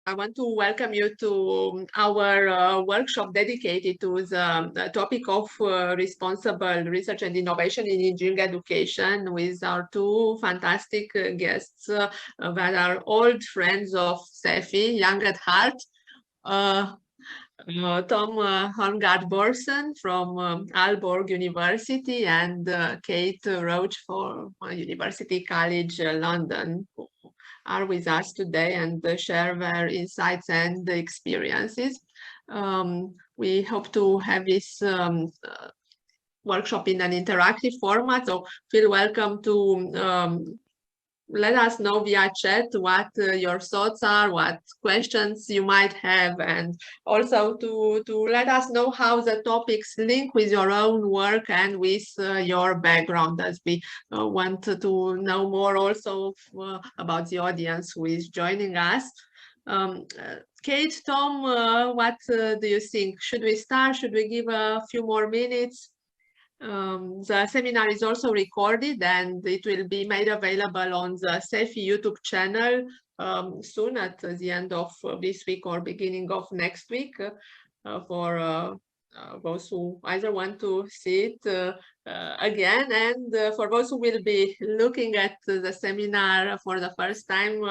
I want to welcome you to our workshop dedicated to the topic of responsible research and innovation in engineering education with our two fantastic guests that are old friends of SEFI, young at heart. Tom Holmgaard-Borsen from Aalborg University and Kate Roach from University College London, who are with us today and share their insights and experiences. We hope to have this workshop in an interactive format, so feel welcome to let us know via chat what your thoughts are, what questions you might have, and also to let us know how the topics link with your own work and with your background, as we want to know more also about the audience who is joining us. Kate, Tom, what do you think? Should we start? Should we give a few more minutes? The seminar is also recorded and it will be made available on the SEFI YouTube channel soon at the end of this week or beginning of next week for those who either want to see it again and for those who will be looking at the seminar for the first time,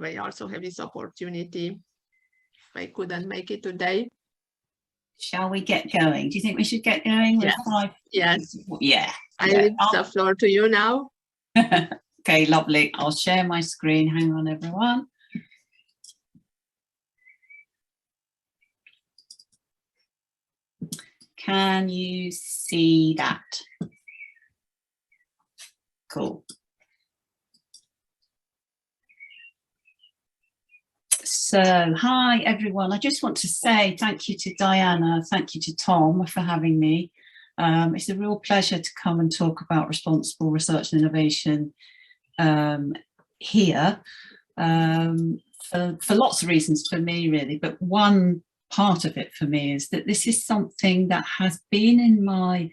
they also have this opportunity if they couldn't make it today. Shall we get going? Do you think we should get going? Yes. Yes. Yeah. I leave the floor to you now. Okay, lovely. I'll share my screen. Hang on, everyone. Can you see that? Cool. So, hi everyone. I just want to say thank you to Diana, thank you to Tom for having me. It's a real pleasure to come and talk about responsible research and innovation here for lots of reasons for me, really. But one part of it for me is that this is something that has been in my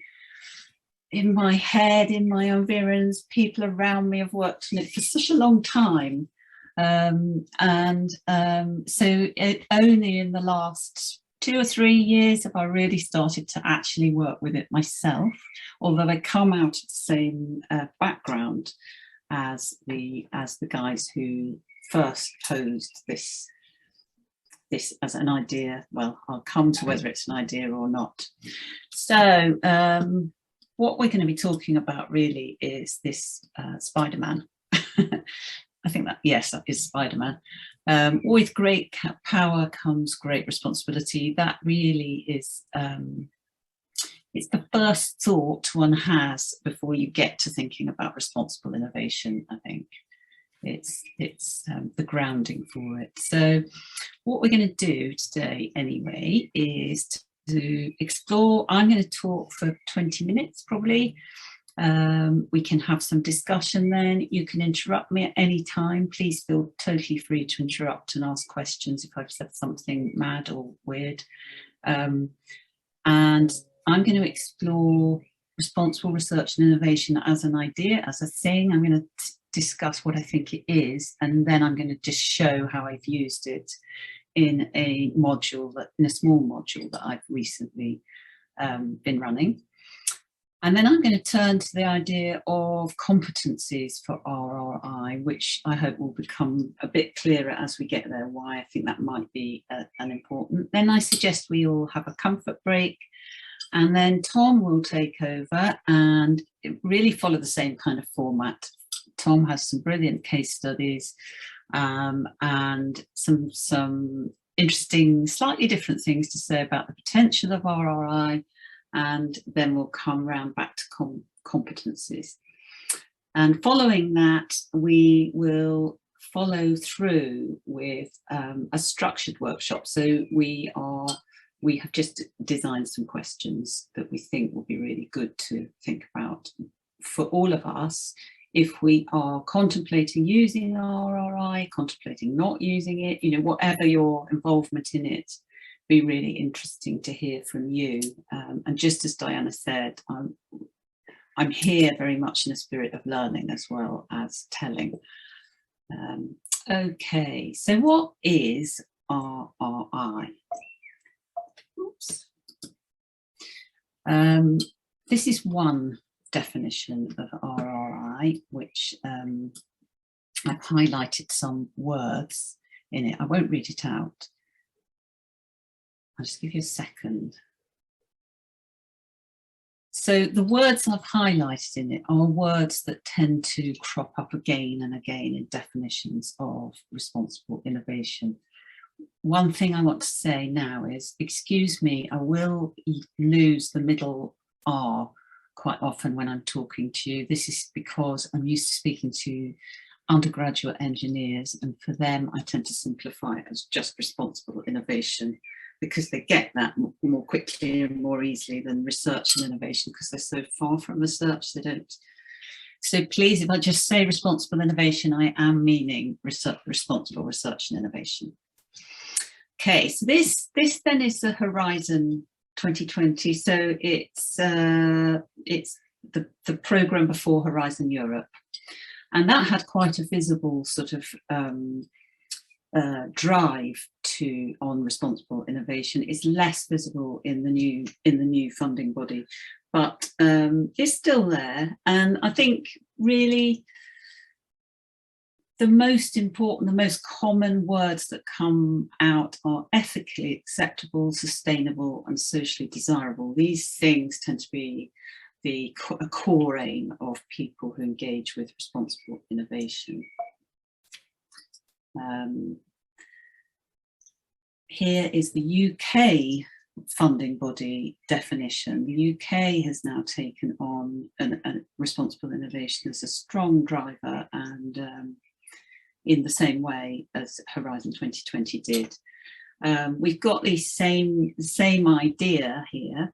head, in my environs. People around me have worked on it for such a long time. So only in the last 2 or 3 years have I really started to actually work with it myself, although I come out of the same background as the guys who first posed this as an idea. Well, I'll come to whether it's an idea or not. So what we're going to be talking about really is this Spider-Man. I think that, yes, that is Spider-Man. With great power comes great responsibility. That really is, it's the first thought one has before you get to thinking about responsible innovation, I think. It's the grounding for it. So what we're going to do today anyway is to explore. I'm going to talk for 20 minutes probably. We can have some discussion then. You can interrupt me at any time. Please feel totally free to interrupt and ask questions if I've said something mad or weird. And I'm going to explore responsible research and innovation as an idea, as a thing. I'm going to discuss what I think it is, and then I'm going to just show how I've used it in a module, in a small module that I've recently been running. And then I'm going to turn to the idea of competencies for RRI, which I hope will become a bit clearer as we get there, why I think that might be an important. Then I suggest we all have a comfort break, and then Tom will take over and really follow the same kind of format. Tom has some brilliant case studies and some interesting, slightly different things to say about the potential of RRI. And then we'll come round back to competencies. And following that, we will follow through with a structured workshop. So we have just designed some questions that we think will be really good to think about for all of us if we are contemplating using RRI, contemplating not using it, you know, whatever your involvement in it. Be really interesting to hear from you. And just as Diana said, I'm here very much in a spirit of learning as well as telling. Okay, so what is RRI? Oops. This is one definition of RRI, which I've highlighted some words in it. I won't read it out. I'll just give you a second. So the words I've highlighted in it are words that tend to crop up again and again in definitions of responsible innovation. One thing I want to say now is, excuse me, I will lose the middle R quite often when I'm talking to you. This is because I'm used to speaking to undergraduate engineers, and for them I tend to simplify it as just responsible innovation, because they get that more quickly and more easily than research and innovation, because they're so far from research, they don't. So please, if I just say responsible innovation, I am meaning responsible research and innovation. Okay, so this then is the Horizon 2020. So it's the program before Horizon Europe, and that had quite a visible sort of drive on responsible innovation. Is less visible in the new funding body, but it's still there. And I think really the most important, the most common words that come out are ethically acceptable, sustainable, and socially desirable. These things tend to be a core aim of people who engage with responsible innovation. Here is the UK funding body definition. The UK has now taken on responsible innovation as a strong driver, and in the same way as Horizon 2020 did. We've got the same idea here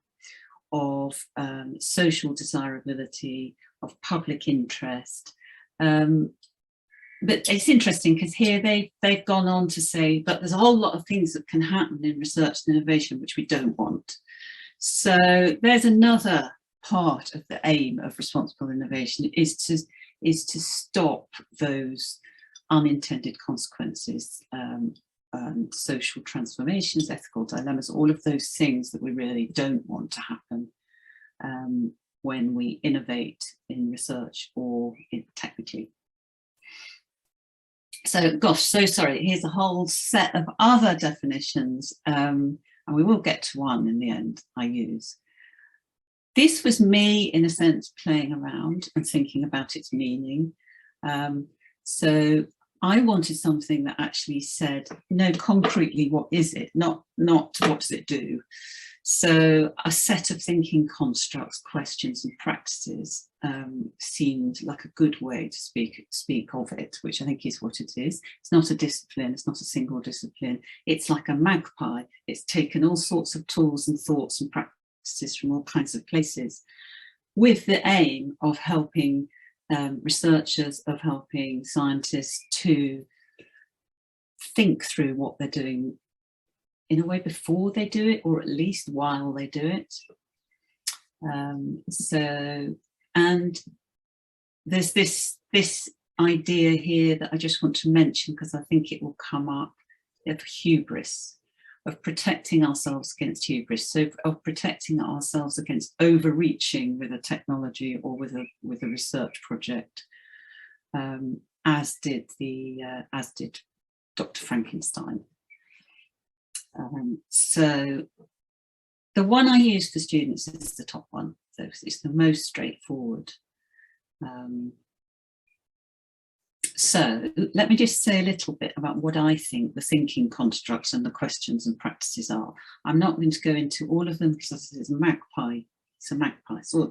of social desirability, of public interest. But it's interesting because here they've gone on to say, but there's a whole lot of things that can happen in research and innovation which we don't want. So there's another part of the aim of responsible innovation is to stop those unintended consequences, social transformations, ethical dilemmas, all of those things that we really don't want to happen when we innovate in research or technically. So, gosh, so sorry, here's a whole set of other definitions, and we will get to one in the end I use. This was me, in a sense, playing around and thinking about its meaning. So I wanted something that actually said, no, concretely, what is it? Not what does it do? So a set of thinking constructs, questions and practices seemed like a good way to speak of it, which I think is what it is. It's not a discipline, it's not a single discipline. It's like a magpie. It's taken all sorts of tools and thoughts and practices from all kinds of places with the aim of helping researchers, of helping scientists to think through what they're doing in a way before they do it, or at least while they do it. And there's this idea here that I just want to mention because I think it will come up, of hubris, of protecting ourselves against hubris, so of protecting ourselves against overreaching with a technology or with a research project, as did Dr. Frankenstein. So the one I use for students is the top one, so it's the most straightforward. So let me just say a little bit about what I think the thinking constructs and the questions and practices are. I'm not going to go into all of them because it's a magpie. It's a magpie. So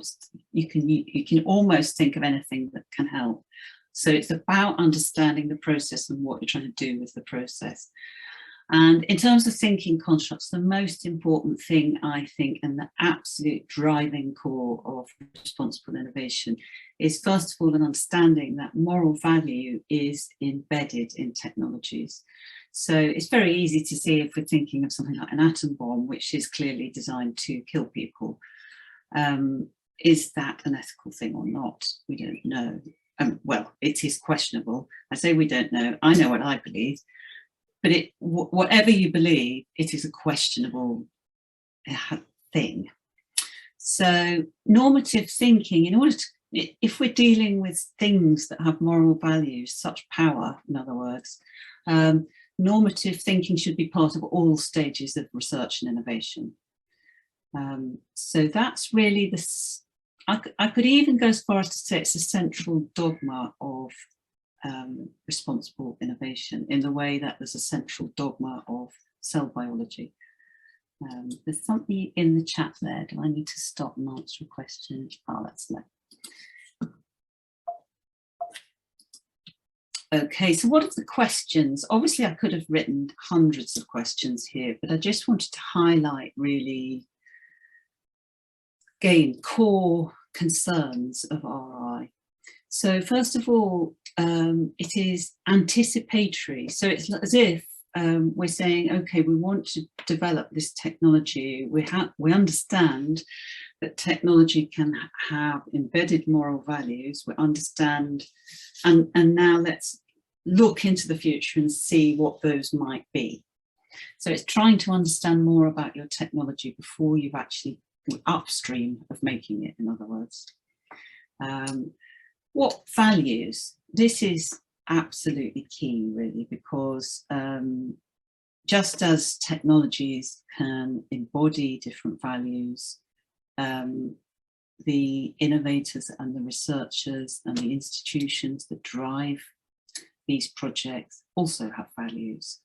you can almost think of anything that can help. So it's about understanding the process and what you're trying to do with the process. And in terms of thinking constructs, the most important thing, I think, and the absolute driving core of responsible innovation is, first of all, an understanding that moral value is embedded in technologies. So it's very easy to see if we're thinking of something like an atom bomb, which is clearly designed to kill people. Is that an ethical thing or not? We don't know. well, it is questionable. I say we don't know. I know what I believe, but whatever you believe, it is a questionable thing. So normative thinking, in order to, if we're dealing with things that have moral values, such power, in other words, normative thinking should be part of all stages of research and innovation. So that's really this. I could even go as far as to say it's a central dogma of responsible innovation, in the way that there's a central dogma of cell biology. There's something in the chat there. Do I need to stop and answer a question? Oh, that's no. Okay, so what are the questions? Obviously, I could have written hundreds of questions here, but I just wanted to highlight really, again, core concerns of RI. So first of all, it is anticipatory. So it's as if we're saying, okay, we want to develop this technology. We understand that technology can have embedded moral values. We understand, and now let's look into the future and see what those might be. So it's trying to understand more about your technology before you've actually upstream of making it, in other words. What values? This is absolutely key, really, because just as technologies can embody different values, the innovators and the researchers and the institutions that drive these projects also have values.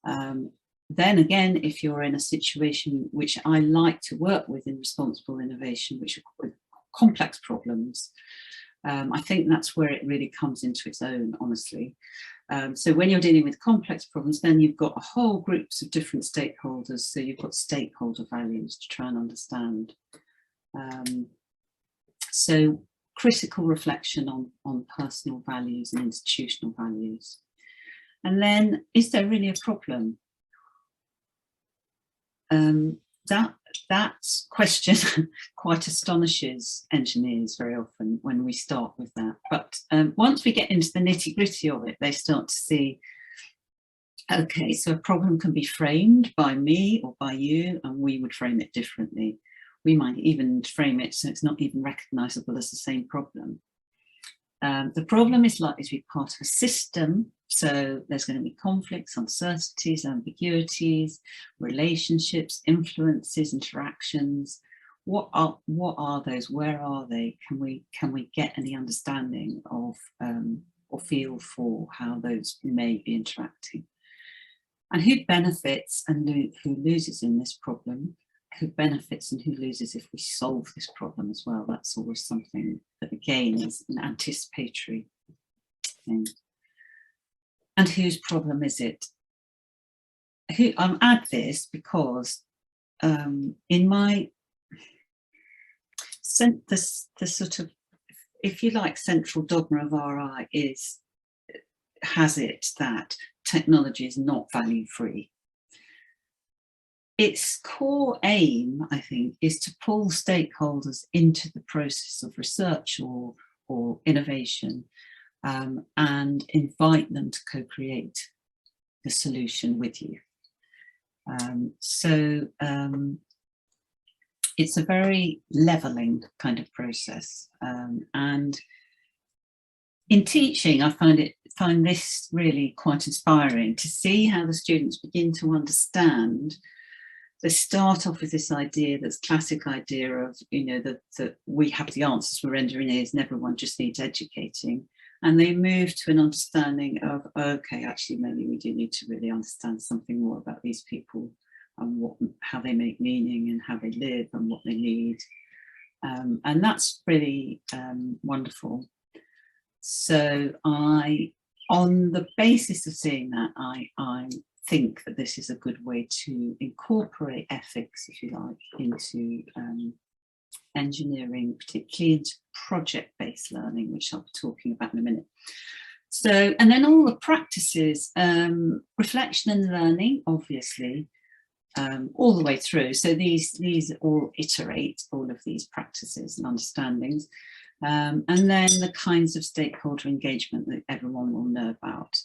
Then again, if you're in a situation which I like to work with in responsible innovation, which are complex problems, I think that's where it really comes into its own, honestly. So when you're dealing with complex problems, then you've got whole groups of different stakeholders. So you've got stakeholder values to try and understand. So critical reflection on personal values and institutional values. And then, is there really a problem? That question quite astonishes engineers very often when we start with that. But once we get into the nitty-gritty of it, they start to see, okay, so a problem can be framed by me or by you, and we would frame it differently. We might even frame it so it's not even recognizable as the same problem. The problem is likely to be part of a system, so there's going to be conflicts, uncertainties, ambiguities, relationships, influences, interactions. What are those? Where are they? Can we get any understanding of or feel for how those may be interacting? And who benefits and who loses in this problem? Who benefits and who loses if we solve this problem as well? That's always something that, again, is an anticipatory thing. And whose problem is it? I'm at this because in my the sort of, if you like, central dogma of RI has it that technology is not value free. Its core aim, I think, is to pull stakeholders into the process of research or innovation and invite them to co-create the solution with you. It's a very levelling kind of process. And in teaching, I find this really quite inspiring, to see how the students begin to understand. They start off with this idea, this classic idea of, you know, that we have the answers, we're engineers and everyone just needs educating. And they move to an understanding of, okay, actually, maybe we do need to really understand something more about these people and how they make meaning and how they live and what they need. And that's really wonderful. So on the basis of seeing that, I think that this is a good way to incorporate ethics, if you like, into engineering, particularly into project-based learning, which I'll be talking about in a minute. So, and then all the practices, reflection and learning, obviously, all the way through. So these all iterate, all of these practices and understandings. And then the kinds of stakeholder engagement that everyone will know about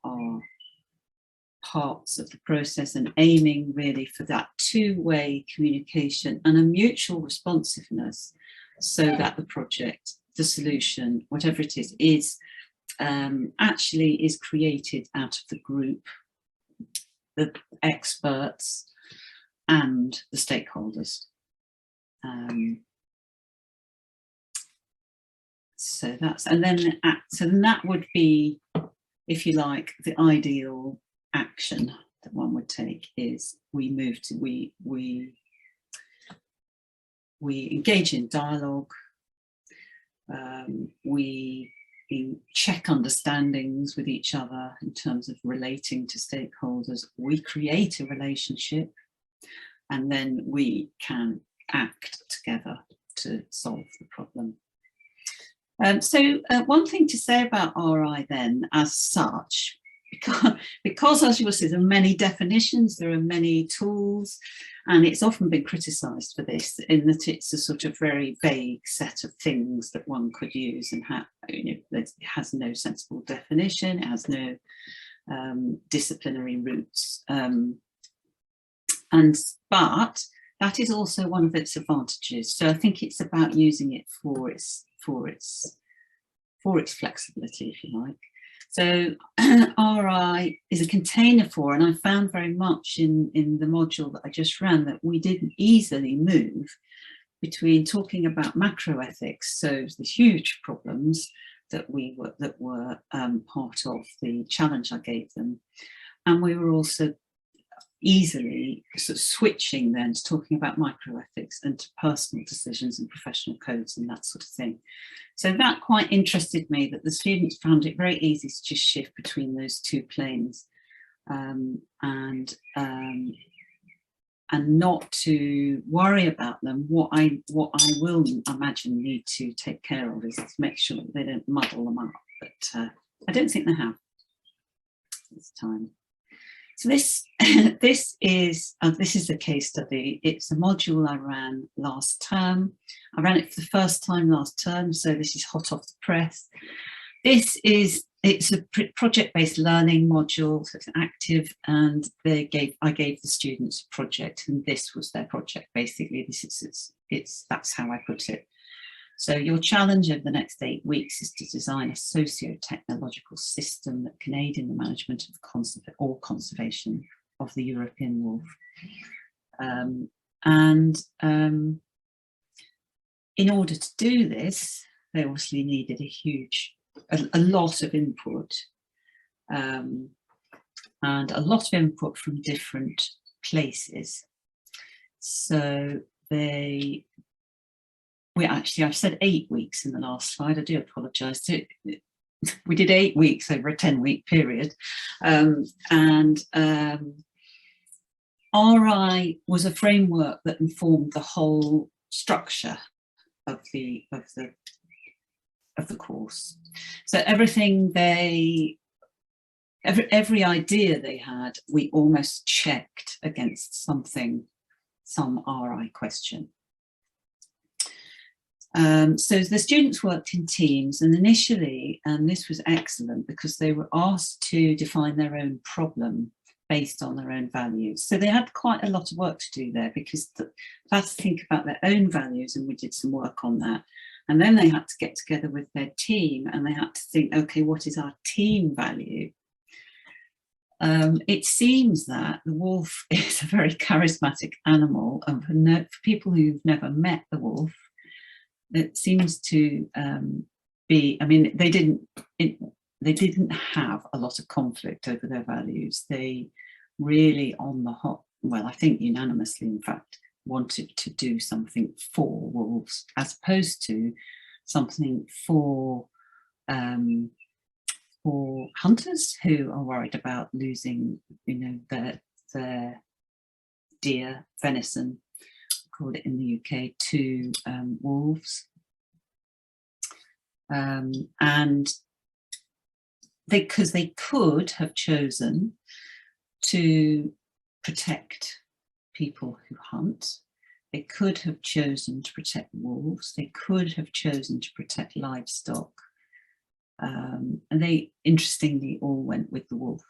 are parts of the process, and aiming really for that two-way communication and a mutual responsiveness, so that the project, the solution, whatever it is actually is created out of the group, the experts and the stakeholders. So that's, and then so then that would be, if you like, the ideal action that one would take is we engage in dialogue, we check understandings with each other in terms of relating to stakeholders, we create a relationship, and then we can act together to solve the problem. So one thing to say about RI then as such, because as you will see, there are many definitions, there are many tools, and it's often been criticised for this, in that it's a sort of very vague set of things that one could use, and it has no sensible definition, it has no disciplinary roots, but that is also one of its advantages. So I think it's about using it for its flexibility, if you like. So RI is a container for, and I found very much in the module that I just ran that we didn't easily move between talking about macroethics, so the huge problems that were part of the challenge I gave them, and we were also easily sort of switching then to talking about microethics and to personal decisions and professional codes and that sort of thing. So that quite interested me, that the students found it very easy to just shift between those two planes, and not to worry about them. What I will imagine need to take care of is to make sure that they don't muddle them up, but I don't think they have this time. So this is a case study. It's a module I ran last term. I ran it for the first time last term, so this is hot off the press. It's a project-based learning module, so it's active, and I gave the students a project, and this was their project basically. That's how I put it. So your challenge over the next 8 weeks is to design a socio-technological system that can aid in the management of conservation of the European wolf. In order to do this, they obviously needed a lot of input, and a lot of input from different places. So I've said 8 weeks in the last slide. I do apologise. We did 8 weeks over a 10-week period, RI was a framework that informed the whole structure of the course. So everything every idea they had, we almost checked against some RI question. So the students worked in teams, and initially, and this was excellent because they were asked to define their own problem based on their own values. So they had quite a lot of work to do there, because they had to think about their own values, and we did some work on that. And then they had to get together with their team, and they had to think, okay, what is our team value? It seems that the wolf is a very charismatic animal, and for people who've never met the wolf, it seems to be, I mean, they didn't have a lot of conflict over their values. They really, I think unanimously, in fact, wanted to do something for wolves, as opposed to something for hunters who are worried about losing, their deer, venison, call it in the UK, to wolves. And because they could have chosen to protect people who hunt, They could have chosen to protect wolves. They could have chosen to protect livestock. And they, interestingly, all went with the wolf,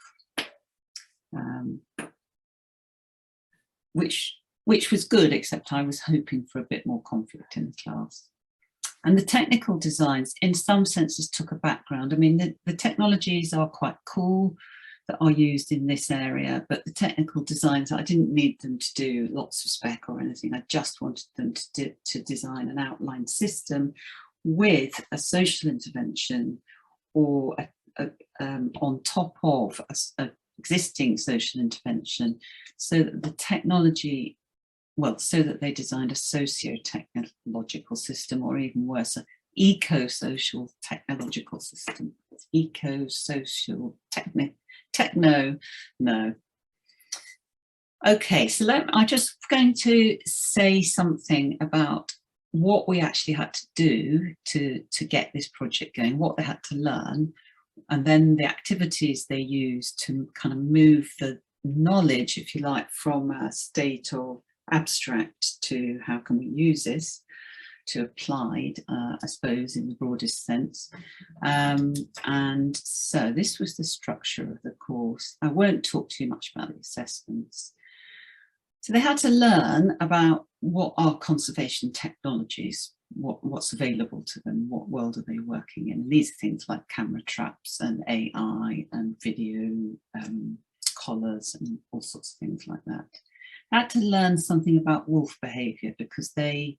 which was good, except I was hoping for a bit more conflict in the class. And the technical designs, in some senses, took a background. I mean, the technologies are quite cool that are used in this area, but the technical designs, I didn't need them to do lots of spec or anything. I just wanted them to design an outline system with a social intervention or on top of a existing social intervention, so that the technology, well, so that they designed a socio-technological system, or even worse, an eco-social technological system. Eco-social techno, no. Okay, so I'm just going to say something about what we actually had to do to get this project going, what they had to learn, and then the activities they used to kind of move the knowledge, if you like, from a state of abstract to how can we use this, to applied, I suppose, in the broadest sense. And so this was the structure of the course. I won't talk too much about the assessments. So they had to learn about what are conservation technologies, what's available to them, what world are they working in. And these are things like camera traps and AI and video collars and all sorts of things like that. I had to learn something about wolf behaviour, because they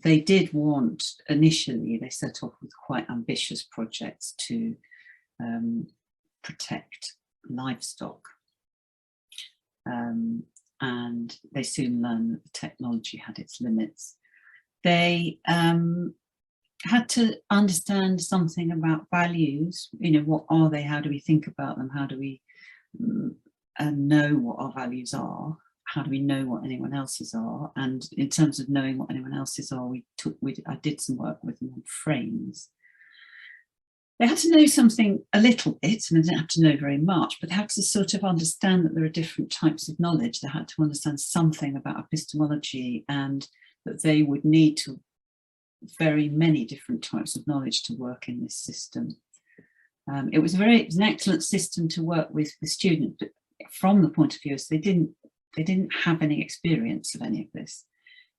did want, initially, they set off with quite ambitious projects to protect livestock. And they soon learned that the technology had its limits. They had to understand something about values. You know, what are they? How do we think about them? How do we know what our values are? How do we know what anyone else's are? And in terms of knowing what anyone else's are, I did some work with them on frames. They had to know something a little bit, and they didn't have to know very much, but they had to sort of understand that there are different types of knowledge. They had to understand something about epistemology, and that they would need to very many different types of knowledge to work in this system. It was an excellent system to work with the students, but from the point of view, they didn't have any experience of any of this.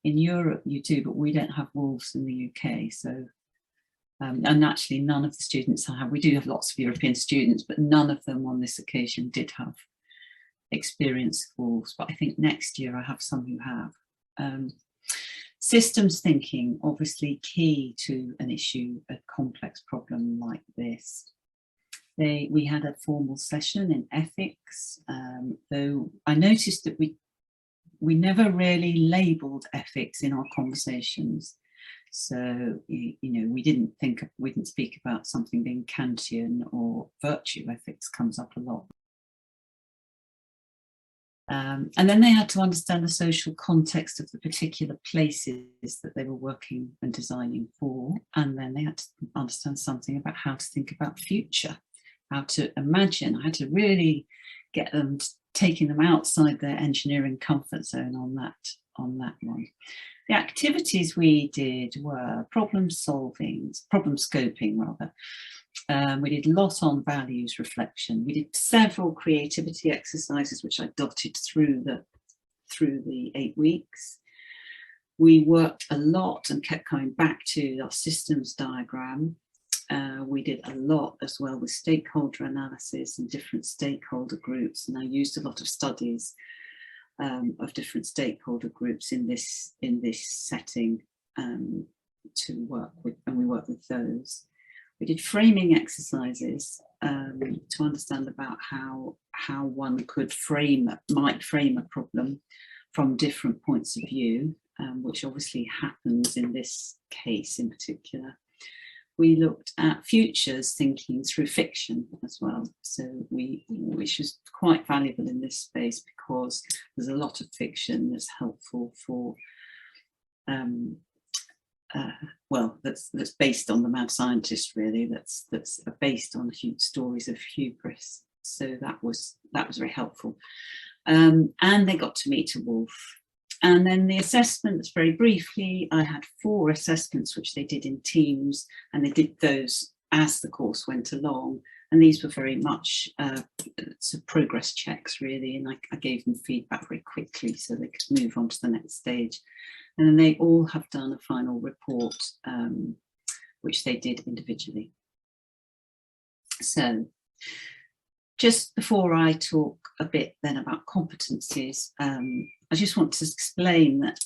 In Europe, you do, but we don't have wolves in the UK, so. And actually, none of the students we do have lots of European students, but none of them on this occasion did have experience of wolves. But I think next year I have some who have. Systems thinking, obviously key to an issue, a complex problem like this. We had a formal session in ethics, though I noticed that we never really labelled ethics in our conversations. So, you know, we didn't speak about something being Kantian, or virtue ethics comes up a lot. And then they had to understand the social context of the particular places that they were working and designing for. And then they had to understand something about how to think about future, how to imagine. I had to really get them, taking them outside their engineering comfort zone on that one. The activities we did were problem scoping rather. We did a lot on values reflection. We did several creativity exercises, which I dotted through the 8 weeks. We worked a lot and kept coming back to our systems diagram. We did a lot as well with stakeholder analysis and different stakeholder groups, and I used a lot of studies of different stakeholder groups in this setting to work with, and we worked with those. We did framing exercises to understand about how one might frame a problem from different points of view, which obviously happens in this case in particular. We looked at futures thinking through fiction as well, which was quite valuable in this space, because there's a lot of fiction that's helpful for, that's based on the mad scientist, really. That's based on stories of hubris. So that was very helpful, and they got to meet a wolf. And then the assessments, very briefly, I had 4 assessments which they did in teams, and they did those as the course went along. And these were very much progress checks, really, and I gave them feedback very quickly so they could move on to the next stage. And then they all have done a final report, which they did individually. So just before I talk a bit then about competencies, I just want to explain that,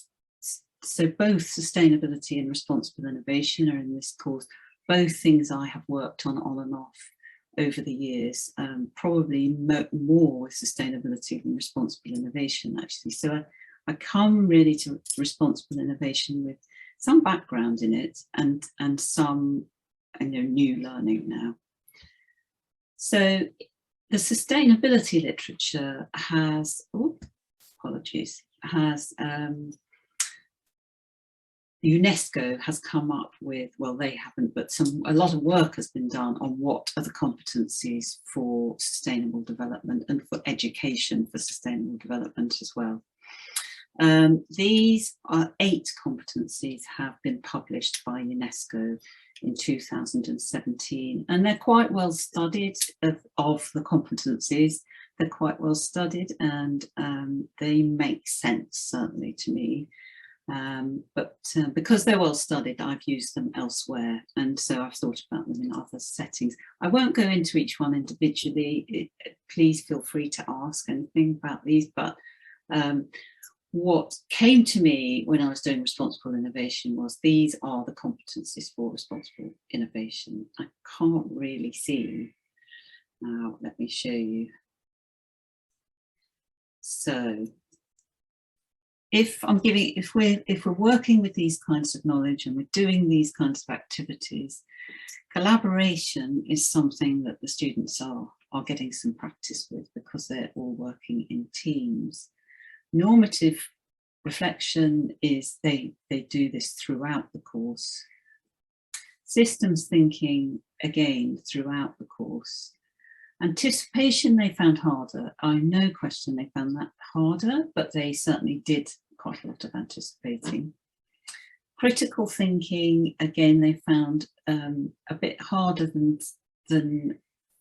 so both sustainability and responsible innovation are in this course, both things I have worked on and off over the years, probably more with sustainability than responsible innovation, actually. So I come really to responsible innovation with some background in it and some new learning now. So the sustainability literature has, UNESCO has come up with, well, they haven't, but a lot of work has been done on what are the competencies for sustainable development and for education for sustainable development as well. These are 8 competencies have been published by UNESCO in 2017, and they're quite well studied of the competencies. They're quite well studied, and they make sense, certainly to me. But because they're well studied, I've used them elsewhere, and so I've thought about them in other settings. I won't go into each one individually. Please feel free to ask anything about these, but what came to me when I was doing responsible innovation was these are the competencies for responsible innovation. I can't really see. Now, let me show you. So if we're working with these kinds of knowledge and we're doing these kinds of activities, collaboration is something that the students are getting some practice with because they're all working in teams. Normative reflection is they do this throughout the course. Systems thinking, again, throughout the course. Anticipation they found harder. No question they found that harder, but they certainly did quite a lot of anticipating. Critical thinking, again, they found a bit harder than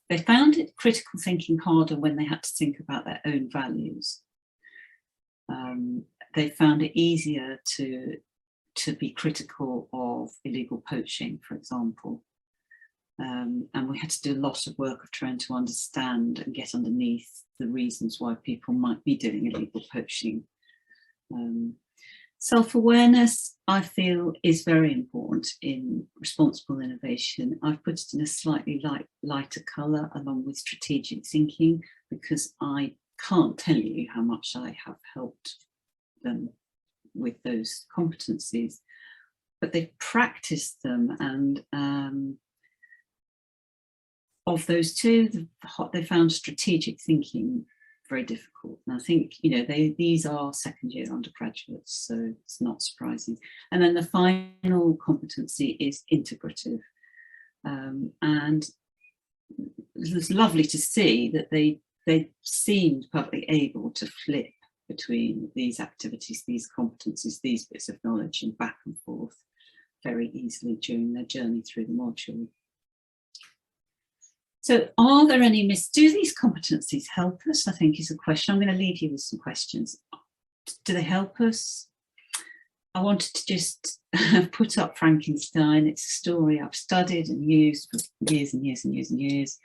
they found it critical thinking harder when they had to think about their own values. They found it easier to be critical of illegal poaching, for example. And we had to do a lot of work of trying to understand and get underneath the reasons why people might be doing illegal poaching. Self-awareness, I feel, is very important in responsible innovation. I've put it in a slightly lighter colour along with strategic thinking, because I can't tell you how much I have helped them with those competencies, but they've practiced them, and of those two, they found strategic thinking very difficult. And I think, these are second-year undergraduates, so it's not surprising. And then the final competency is integrative. And it was lovely to see that they seemed perfectly able to flip between these activities, these competencies, these bits of knowledge, and back and forth very easily during their journey through the module. So are there any do these competencies help us, I think, is a question. I'm going to leave you with some questions. Do they help us? I wanted to just put up Frankenstein. It's a story I've studied and used for years and years and years and years.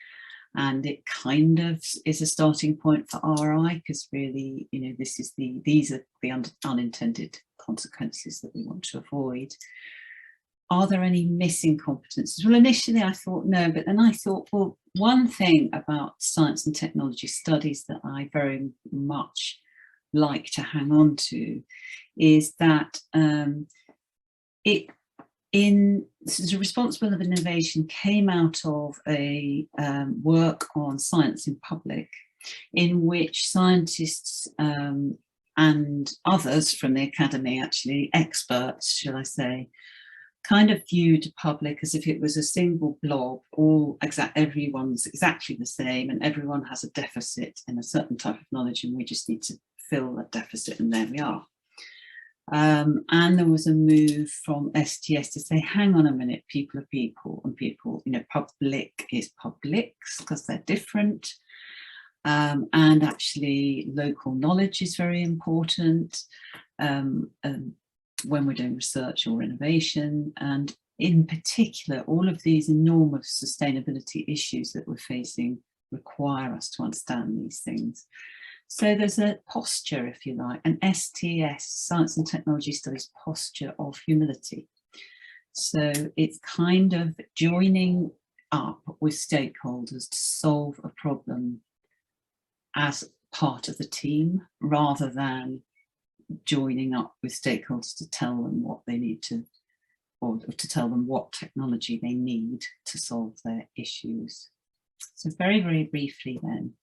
And it kind of is a starting point for RI, because really, these are the unintended consequences that we want to avoid. Are there any missing competencies? Well, initially I thought no, but then I thought, well, one thing about science and technology studies that I very much like to hang on to is that responsible innovation came out of a work on science in public, in which scientists and others from the academy, actually experts, shall I say, kind of viewed public as if it was a single blob, everyone's exactly the same, and everyone has a deficit in a certain type of knowledge, and we just need to fill that deficit, and there we are. And there was a move from STS to say, hang on a minute, people are people, and people, you know, public is publics because they're different. And actually local knowledge is very important when we're doing research or innovation. And in particular, all of these enormous sustainability issues that we're facing require us to understand these things. So there's a posture, if you like, an STS, Science and Technology Studies posture of humility. So it's kind of joining up with stakeholders to solve a problem as part of the team, rather than joining up with stakeholders to tell them what they need to, or to tell them what technology they need to solve their issues. So very, very briefly then,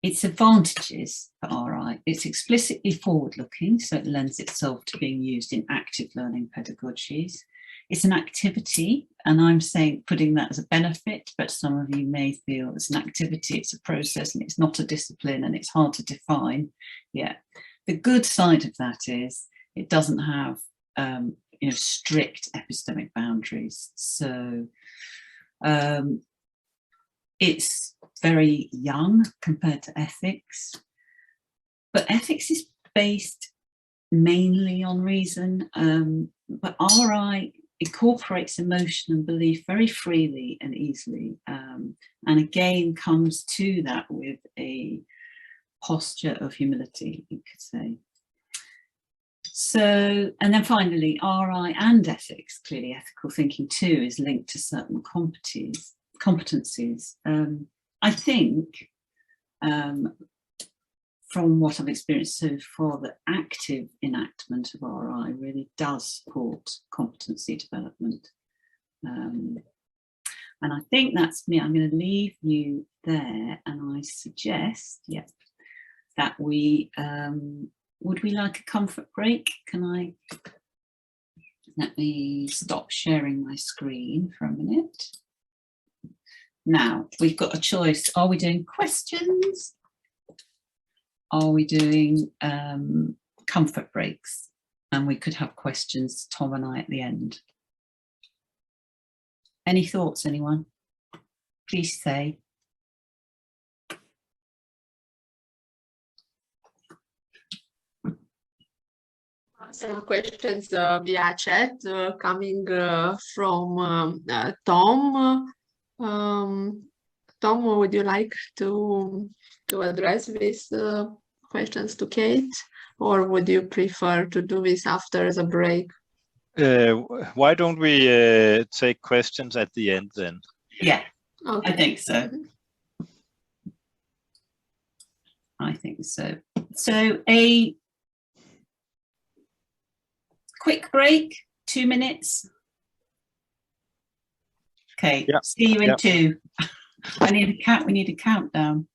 its advantages for RI, it's explicitly forward-looking, so it lends itself to being used in active learning pedagogies. It's an activity, and I'm saying putting that as a benefit, but some of you may feel it's an activity, it's a process, and it's not a discipline, and it's hard to define. Yeah, the good side of that is it doesn't have you know, strict epistemic boundaries. So it's very young compared to ethics, but ethics is based mainly on reason, but RI incorporates emotion and belief very freely and easily, and again comes to that with a posture of humility, you could say. So, and then finally, RI and ethics, clearly ethical thinking too, is linked to certain competencies. I think from what I've experienced so far, the active enactment of RI really does support competency development. And I think that's me. I'm going to leave you there, and I suggest, yeah, that we, would we like a comfort break? Let me stop sharing my screen for a minute. Now, we've got a choice. Are we doing questions? Are we doing comfort breaks? And we could have questions, Tom and I, at the end. Any thoughts, anyone? Please say. Some questions via chat coming from Tom. Tom, would you like to address these questions to Kate, or would you prefer to do this after the break? Why don't we take questions at the end then? Yeah, okay. I think so. I think so. So a quick break, 2 minutes. Okay, yeah. See you in 2. We need a countdown.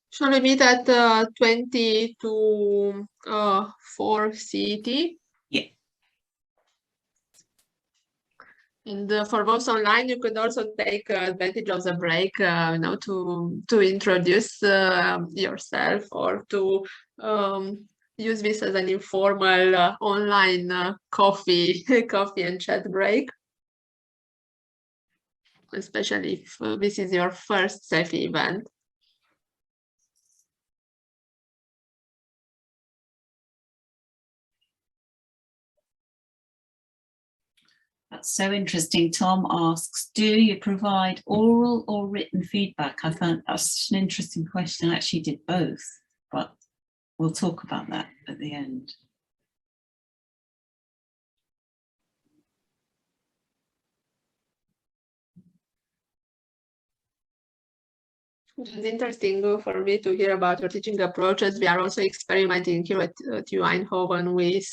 Shall we meet at 20 to 4 CET? Yeah. And for those online, you could also take advantage of the break, you know, to introduce yourself, or to use this as an informal online coffee and chat break. Especially if this is your first SEFI event. That's so interesting. Tom asks, do you provide oral or written feedback? I found that's an interesting question. I actually did both, but we'll talk about that at the end. It's interesting for me to hear about your teaching approaches. We are also experimenting here at TU Eindhoven with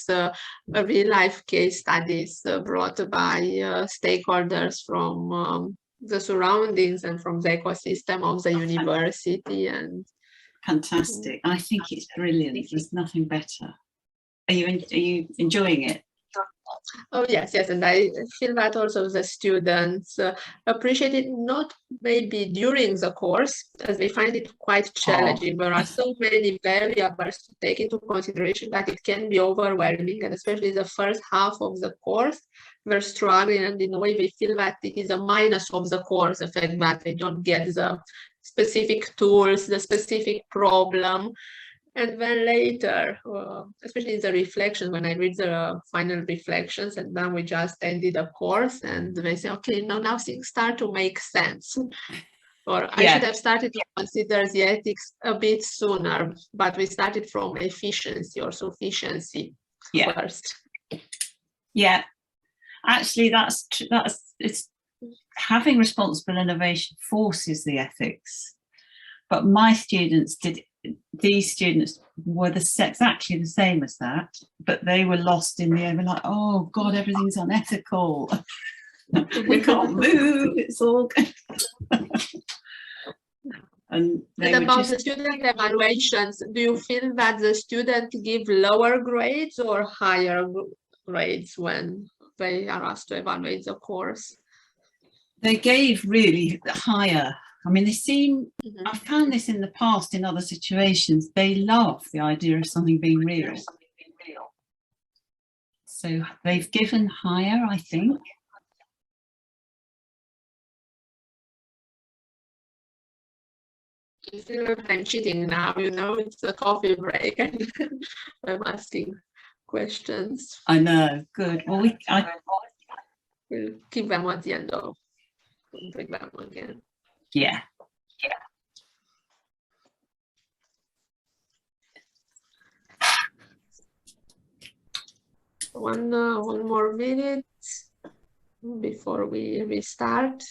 real-life case studies brought by stakeholders from the surroundings and from the ecosystem of the university. And fantastic! I think it's brilliant. There's nothing better. Are you enjoying it? Oh, yes, yes. And I feel that also the students appreciate it, not maybe during the course, as they find it quite challenging. There are so many variables to take into consideration that it can be overwhelming, and especially the first half of the course, they're struggling, and in a way they feel that it is a minus of the course, the fact that they don't get the specific tools, the specific problem. And then later, especially in the reflection, when I read the final reflections, and then we just ended a course, and they say, okay, now things start to make sense. Or I should have started to consider the ethics a bit sooner, but we started from efficiency or sufficiency first. Yeah, actually, it's having responsible innovation forces the ethics. But my students these students were exactly the same as that, but they were lost in the air, like, oh God, everything's unethical. We can't move, it's all good. And about the student evaluations, do you feel that the students give lower grades or higher grades when they are asked to evaluate the course? They gave really higher. I mean, they seem, I've found this in the past in other situations, they love the idea of something being real. So they've given higher, I think. I feel like I'm cheating now, you know, it's a coffee break and I'm asking questions. I know, good. Well, we'll keep them at the end of, bring them again. Yeah. One more minute before we restart.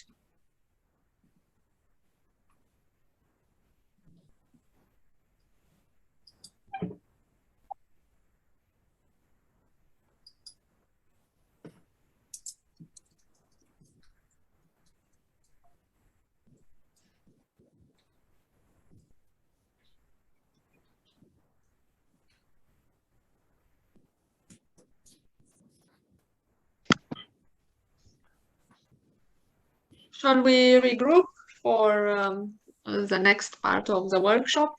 Shall we regroup for the next part of the workshop?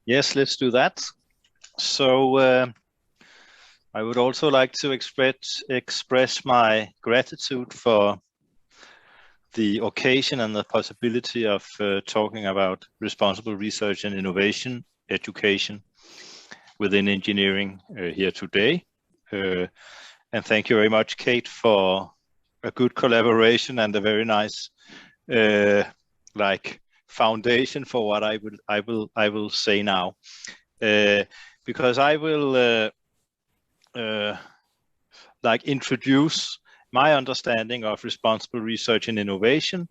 Yes, let's do that. So I would also like to express my gratitude for the occasion and the possibility of talking about responsible research and innovation education within engineering here today. And thank you very much, Kate, for a good collaboration and a very nice foundation for what I will say now, because I will introduce my understanding of responsible research and innovation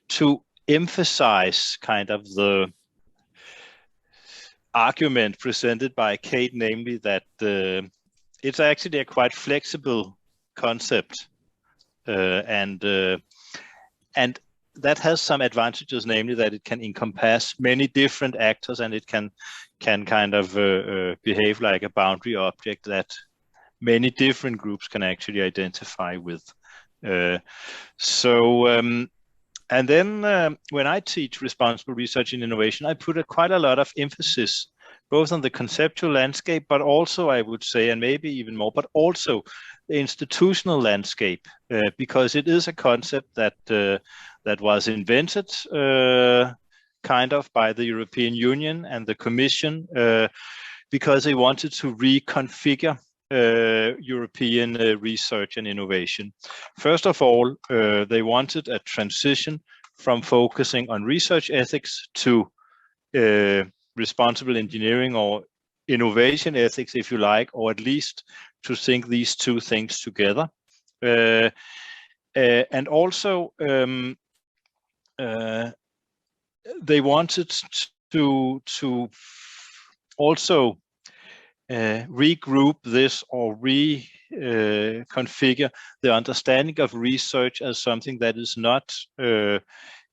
to emphasize kind of the argument presented by Kate, namely that it's actually a quite flexible concept, and that has some advantages, namely that it can encompass many different actors, and it can kind of behave like a boundary object that many different groups can actually identify with. And then when I teach responsible research and innovation, I put quite a lot of emphasis both on the conceptual landscape, but also, I would say, and maybe even more, but also the institutional landscape, because it is a concept that was invented kind of by the European Union and the Commission because they wanted to reconfigure European research and innovation. First of all, they wanted a transition from focusing on research ethics to responsible engineering or innovation ethics, if you like, or at least to think these two things together. And also, they wanted to also regroup this or reconfigure the understanding of research as something that is not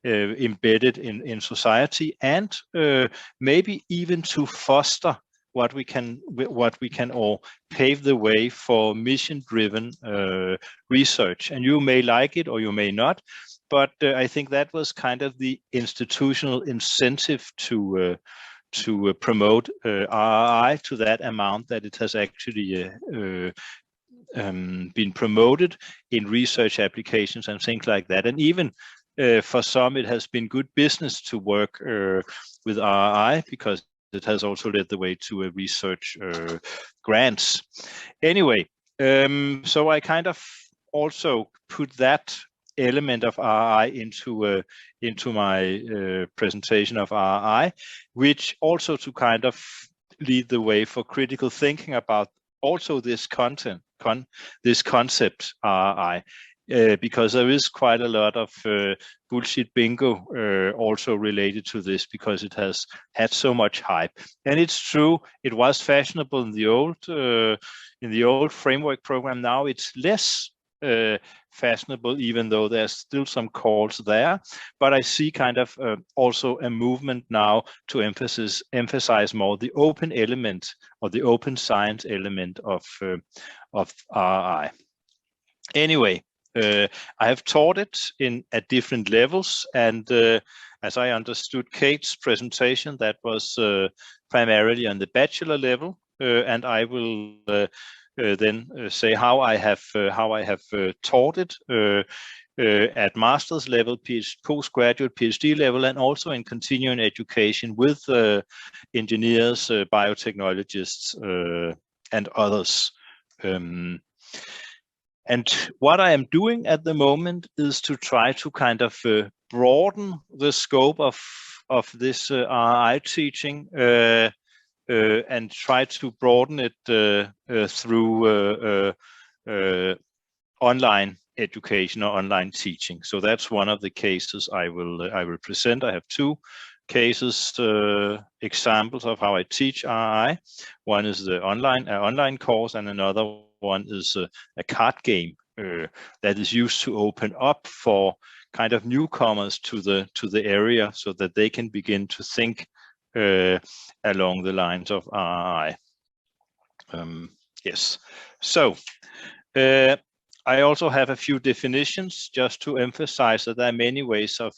embedded in society, and maybe even to foster what we can or pave the way for mission-driven research. And you may like it or you may not, but I think that was kind of the institutional incentive to promote RRI to that amount that it has actually been promoted in research applications and things like that. And even for some, it has been good business to work with RRI, because it has also led the way to research grants. Anyway, so I kind of also put that element of RRI into my presentation of RRI, which also to kind of lead the way for critical thinking about also this this concept RRI. Because there is quite a lot of bullshit bingo also related to this, because it has had so much hype. And it's true, it was fashionable in the old framework program. Now it's less fashionable, even though there's still some calls there. But I see kind of also a movement now to emphasize more the open element, or the open science element of RRI. Anyway, I have taught it at different levels, and as I understood Kate's presentation, that was primarily on the bachelor level, and I will then say how I have taught it at master's level, postgraduate PhD level, and also in continuing education with engineers, biotechnologists, and others. And what I am doing at the moment is to try to kind of broaden the scope of this RRI teaching, and try to broaden it through online education or online teaching. So that's one of the cases I will present. I have two cases, examples of how I teach RRI. One is the online course, and another one is a card game that is used to open up for kind of newcomers to the area, so that they can begin to think along the lines of RRI. Yes. So I also have a few definitions just to emphasize that there are many ways of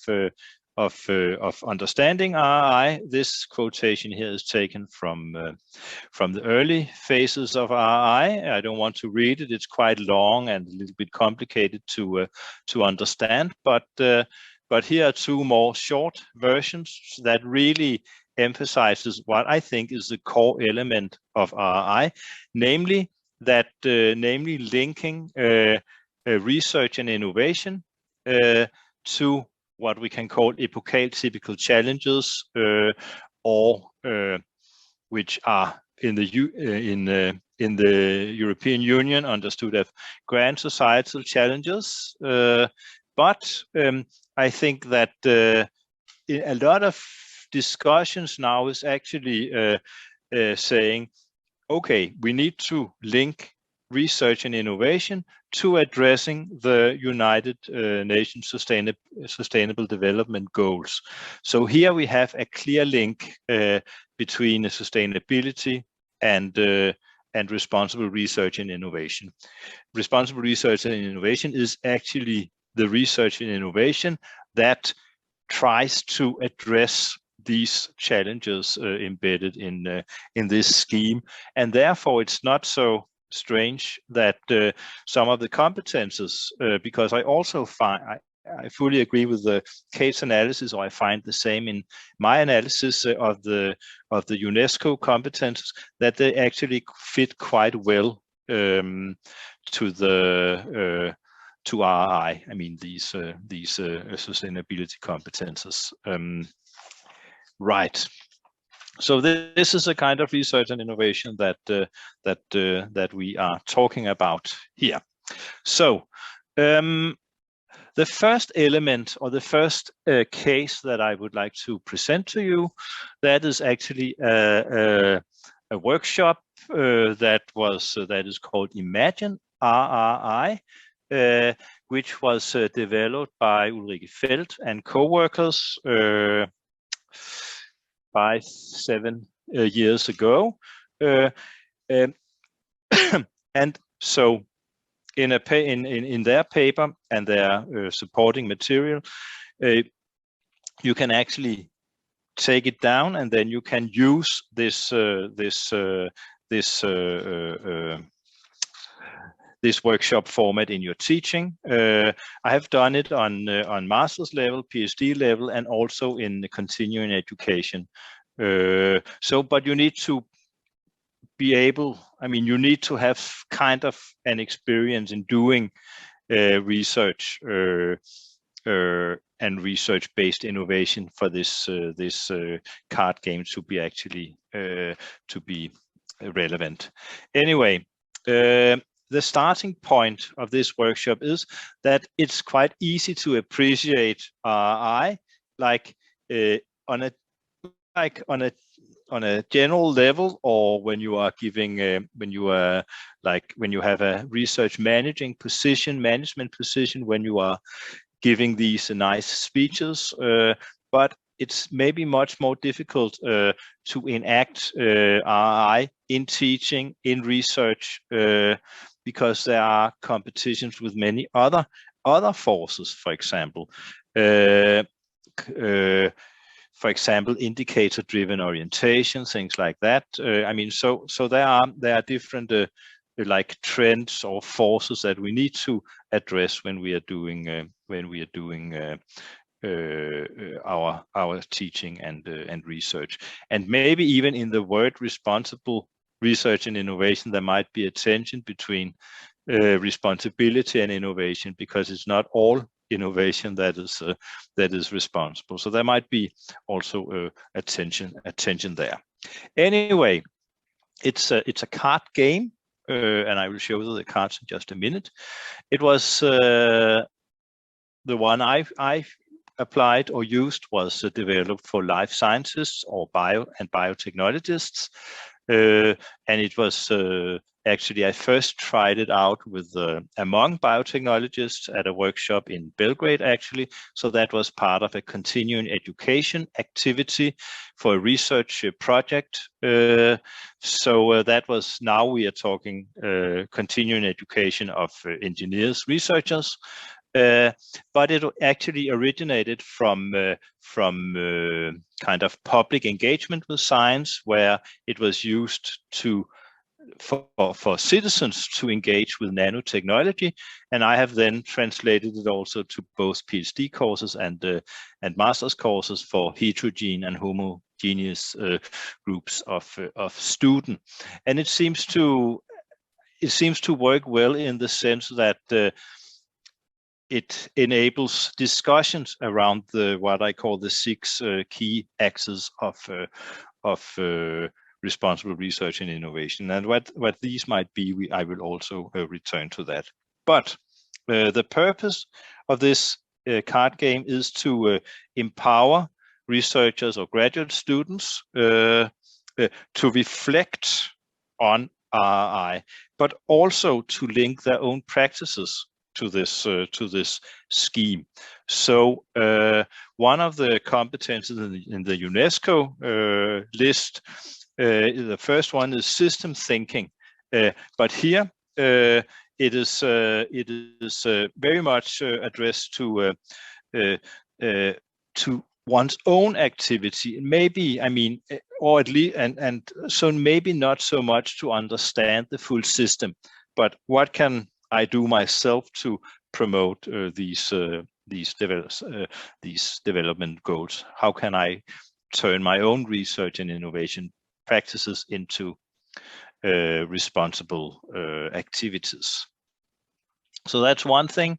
understanding RRI. This quotation here is taken from the early phases of RRI. I don't want to read it; it's quite long and a little bit complicated to understand. But here are two more short versions that really emphasizes what I think is the core element of RRI, namely linking research and innovation to what we can call epochal typical challenges, or which are in the European Union understood as grand societal challenges. But I think that a lot of discussions now is actually saying, okay, we need to link research and innovation to addressing the United Nations Sustainable Development Goals. So here we have a clear link between sustainability and responsible research and innovation. Responsible research and innovation is actually the research and innovation that tries to address these challenges embedded in this scheme, and therefore it's not so strange that some of the competences, because I also find I fully agree with Kate's analysis, or I find the same in my analysis of the UNESCO competences, that they actually fit quite well to RRI. I mean these sustainability competences. Right. So this is a kind of research and innovation that we are talking about here. So the first element, or the first case that I would like to present to you, that is actually a workshop that is called Imagine RRI, which was developed by Ulrike Feld and co-workers 5-7 years ago, And so in their paper and their supporting material, you can actually take it down, and then you can use this workshop format in your teaching. I have done it on master's level, PhD level, and also in the continuing education. But you need to be able, I mean, you need to have kind of an experience in doing research and research-based innovation for this card game to be actually to be relevant. Anyway, the starting point of this workshop is that it's quite easy to appreciate RI, like on a general level, or when you are giving when you have a research management position, when you are giving these nice speeches, but it's maybe much more difficult to enact RI in teaching, in research, because there are competitions with many other forces, for example. For example, indicator-driven orientation, things like that. I mean, so there are different like trends or forces that we need to address when we are doing our teaching and research. And maybe even in the word responsible research and innovation, there might be a tension between responsibility and innovation, because it's not all innovation that is responsible. So there might be also a tension there. Anyway, it's a card game, and I will show you the cards in just a minute. It was the one I applied or used was developed for life scientists or biotechnologists, and it was actually, I first tried it out with among biotechnologists at a workshop in Belgrade, actually. So that was part of a continuing education activity for a research project. So that was, now we are talking continuing education of engineers, researchers. But it actually originated from kind of public engagement with science, where it was used for citizens to engage with nanotechnology, and I have then translated it also to both PhD courses and master's courses for heterogeneous and homogeneous groups of students. And it seems to work well in the sense that it enables discussions around what I call the 6 key axes of responsible research and innovation, and what these might be, I will also return to that. But the purpose of this card game is to empower researchers or graduate students to reflect on RI, but also to link their own practices to this scheme. So one of the competences in the UNESCO list, the first one is system thinking, but here it is very much addressed to one's own activity, maybe, I mean, or at least, and so maybe not so much to understand the full system, but what can I do myself to promote these development goals? How can I turn my own research and innovation practices into responsible activities? So that's one thing,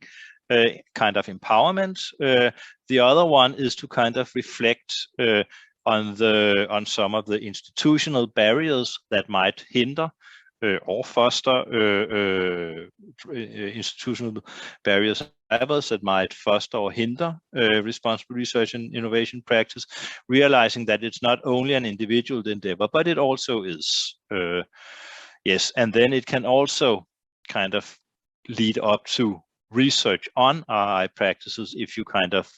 kind of empowerment. The other one is to kind of reflect on some of the institutional barriers that might hinder or foster institutional barriers that might foster or hinder responsible research and innovation practice, realizing that it's not only an individual endeavor, but it also is. Yes, and then it can also kind of lead up to research on RI practices if you kind of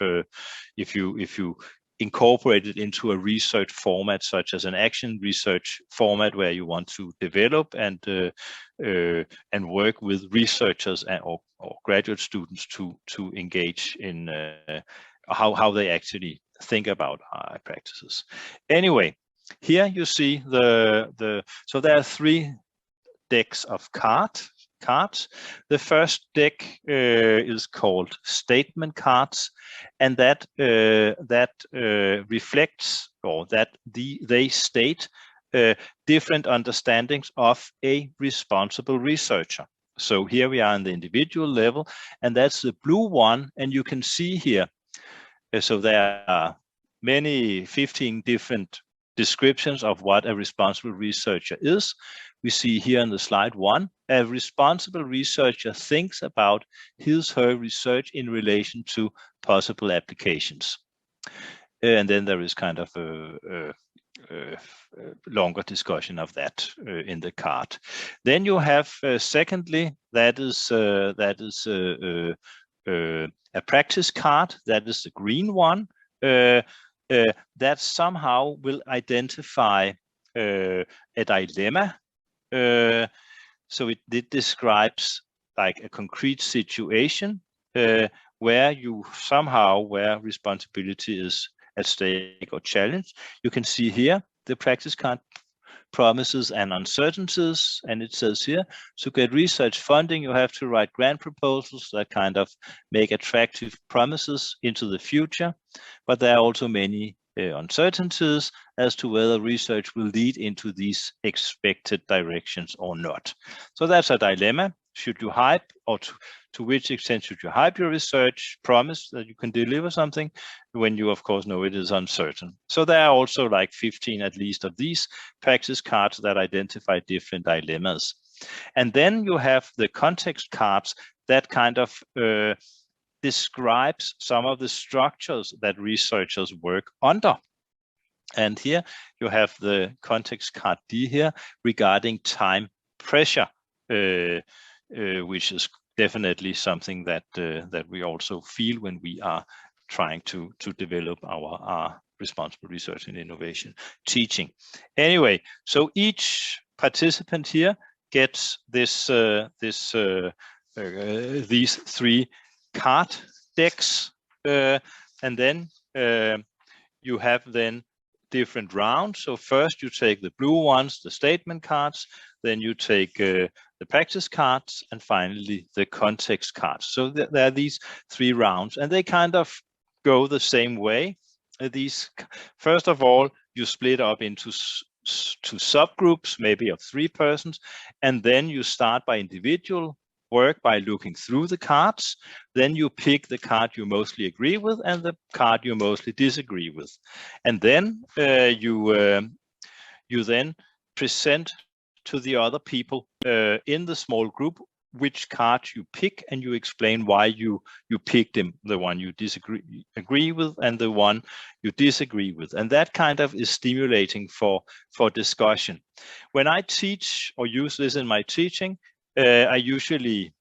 if you incorporate it into a research format, such as an action research format, where you want to develop and work with researchers or graduate students to engage in how they actually think about AI practices. Anyway, here you see so there are 3 decks of cards. The first deck is called statement cards, and that reflects, or that they state different understandings of a responsible researcher. So here we are in the individual level, and that's the blue one, and you can see here. So there are 15 different descriptions of what a responsible researcher is. We see here on the slide 1, a responsible researcher thinks about his/her research in relation to possible applications. And then there is kind of a longer discussion of that in the card. Then you have, secondly, that is a practice card. That is the green one. That somehow will identify a dilemma. So it describes like a concrete situation where responsibility is at stake or challenged. You can see here the practice card, promises and uncertainties, and it says here, to get research funding, you have to write grant proposals that kind of make attractive promises into the future, but there are also many uncertainties as to whether research will lead into these expected directions or not. So that's a dilemma. Should you hype, or to which extent should you hype your research, promise that you can deliver something when you of course know it is uncertain? So there are also like 15 at least of these practice cards that identify different dilemmas. And then you have the context cards that kind of describes some of the structures that researchers work under. And here you have the context card D here regarding time pressure, which is definitely something that we also feel when we are trying to develop our responsible research and innovation teaching. Anyway, so each participant here gets these 3 card decks, and then you have then different rounds. So first you take the blue ones, the statement cards, then you take the practice cards, and finally the context cards. So there are these 3 rounds, and they kind of go the same way. First of all, you split up into 2 subgroups, maybe of 3 persons, and then you start by individual work by looking through the cards. Then you pick the card you mostly agree with and the card you mostly disagree with, and then you then present to the other people in the small group which card you pick, and you explain why you picked them, the one you agree with and the one you disagree with, and that kind of is stimulating for discussion. When I teach or use this in my teaching, I usually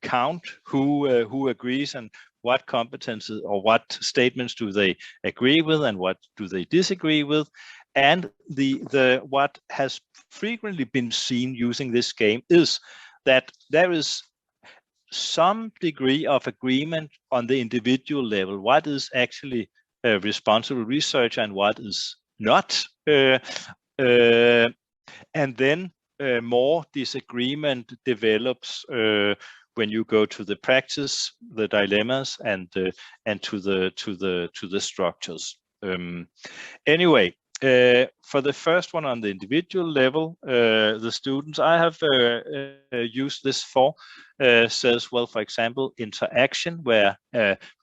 count who agrees and what competences or what statements do they agree with and what do they disagree with. And what has frequently been seen using this game is that there is some degree of agreement on the individual level. What is actually a responsible research and what is not, and then more disagreement develops when you go to the practice, the dilemmas, and to the structures. Anyway, for the first one on the individual level, the students I have used this for says, well, for example, interaction, where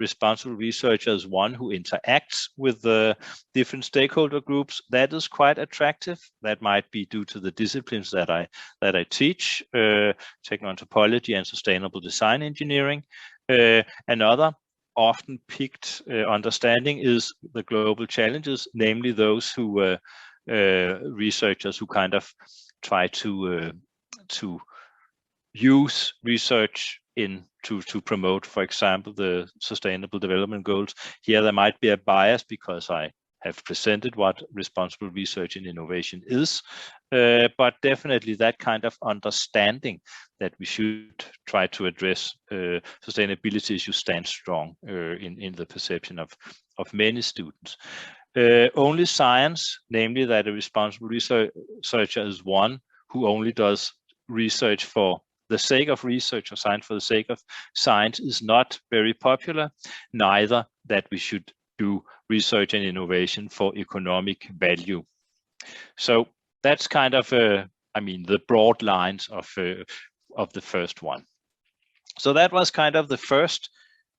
responsible researcher is one who interacts with the different stakeholder groups. That is quite attractive. That might be due to the disciplines that I teach, techno-anthropology and sustainable design engineering. Another often picked understanding is the global challenges, namely those who researchers who kind of try to use research to promote, for example, the Sustainable Development Goals. Here there might be a bias because I have presented what responsible research and innovation is, but definitely that kind of understanding that we should try to address sustainability issues stands strong in the perception of many students. Only science, namely that a responsible researcher is one who only does research for the sake of research or science for the sake of science, is not very popular, neither that we should do research and innovation for economic value. So that's kind of, the broad lines of the first one. So that was kind of the first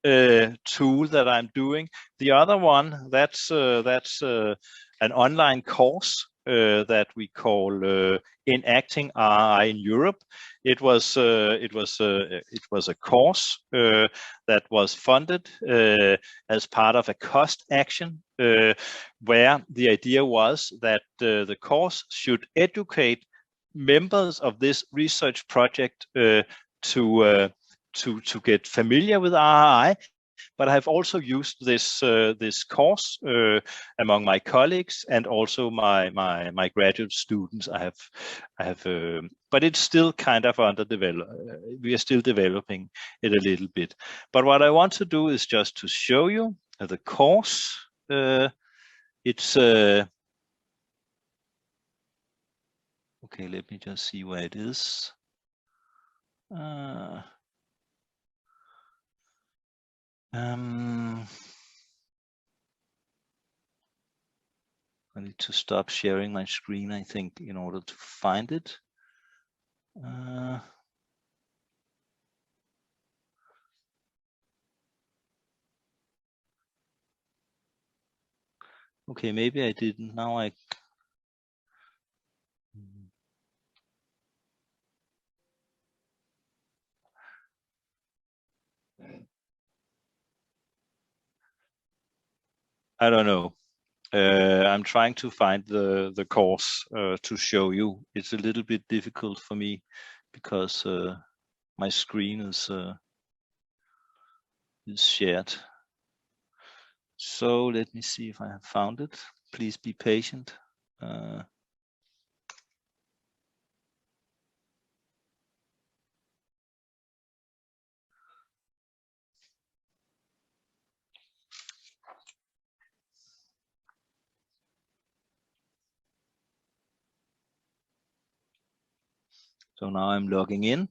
tool that I'm doing. The other one, that's an online course that we call Enacting RI in Europe. It was a course that was funded as part of a cost action, where the idea was that the course should educate members of this research project to get familiar with RI. But I have also used this course among my colleagues and also my graduate students. I have, but it's still kind of we are still developing it a little bit. But what I want to do is just to show you the course. It's okay. Let me just see where it is. I need to stop sharing my screen, I think, in order to find it. Okay, maybe I didn't. Now I don't know. I'm trying to find the course to show you. It's a little bit difficult for me because my screen is shared. So let me see if I have found it. Please be patient. So now I'm logging in.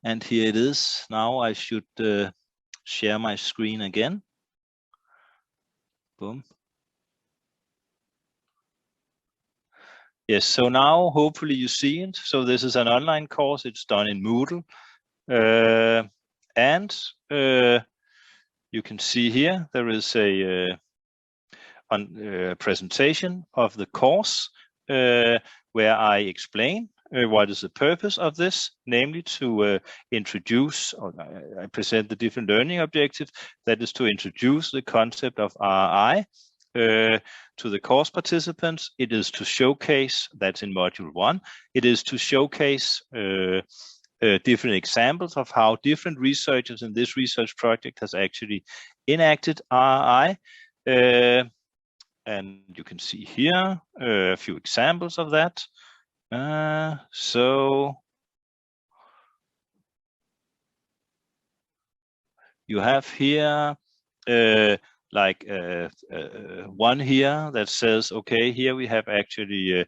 And here it is. Now I should share my screen again. Boom. Yes, so now hopefully you see it. So this is an online course. It's done in Moodle. And you can see here there is a presentation of the course where I explain what is the purpose of this, namely to introduce, or I present the different learning objectives, that is to introduce the concept of RI to the course participants. It is to showcase, that's in module 1, it is to showcase different examples of how different researchers in this research project has actually enacted RI. And you can see here a few examples of that. So you have here one here that says, okay, here we have actually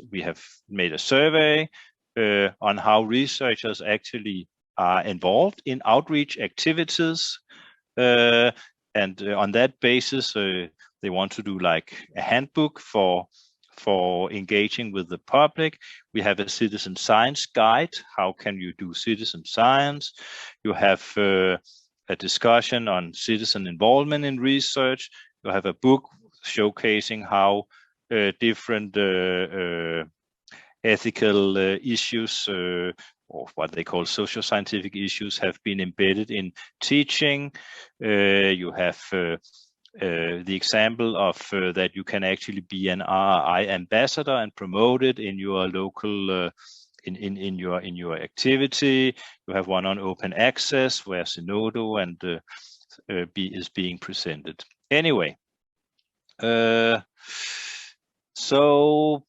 we have made a survey on how researchers actually are involved in outreach activities. And on that basis, they want to do like a handbook for engaging with the public. We have a citizen science guide. How can you do citizen science? You have a discussion on citizen involvement in research. You have a book showcasing how different ethical issues or what they call social scientific issues have been embedded in teaching. You have the example of that you can actually be an RI ambassador and promote it in your local in your activity. You have one on open access where Zenodo and is being presented. Anyway, so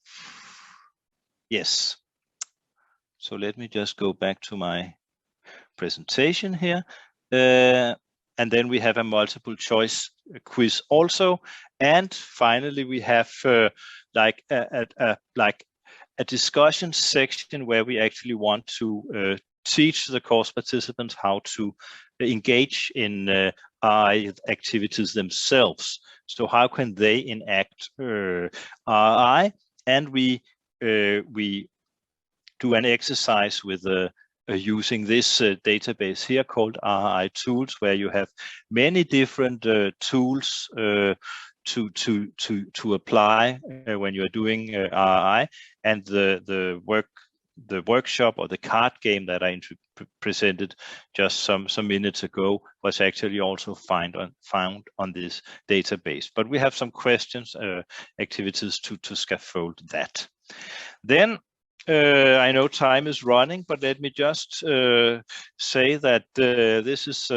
yes. So let me just go back to my presentation here. And then we have a multiple choice quiz also. And finally, we have like a discussion section where we actually want to teach the course participants how to engage in RI activities themselves. So how can they enact RI? And we do an exercise with using this database here called RI tools, where you have many different tools to apply when you are doing RI, and the workshop or the card game that I presented just some minutes ago was actually also found on this database. But we have some questions, activities to scaffold that. Then I know time is running, but let me just say that this is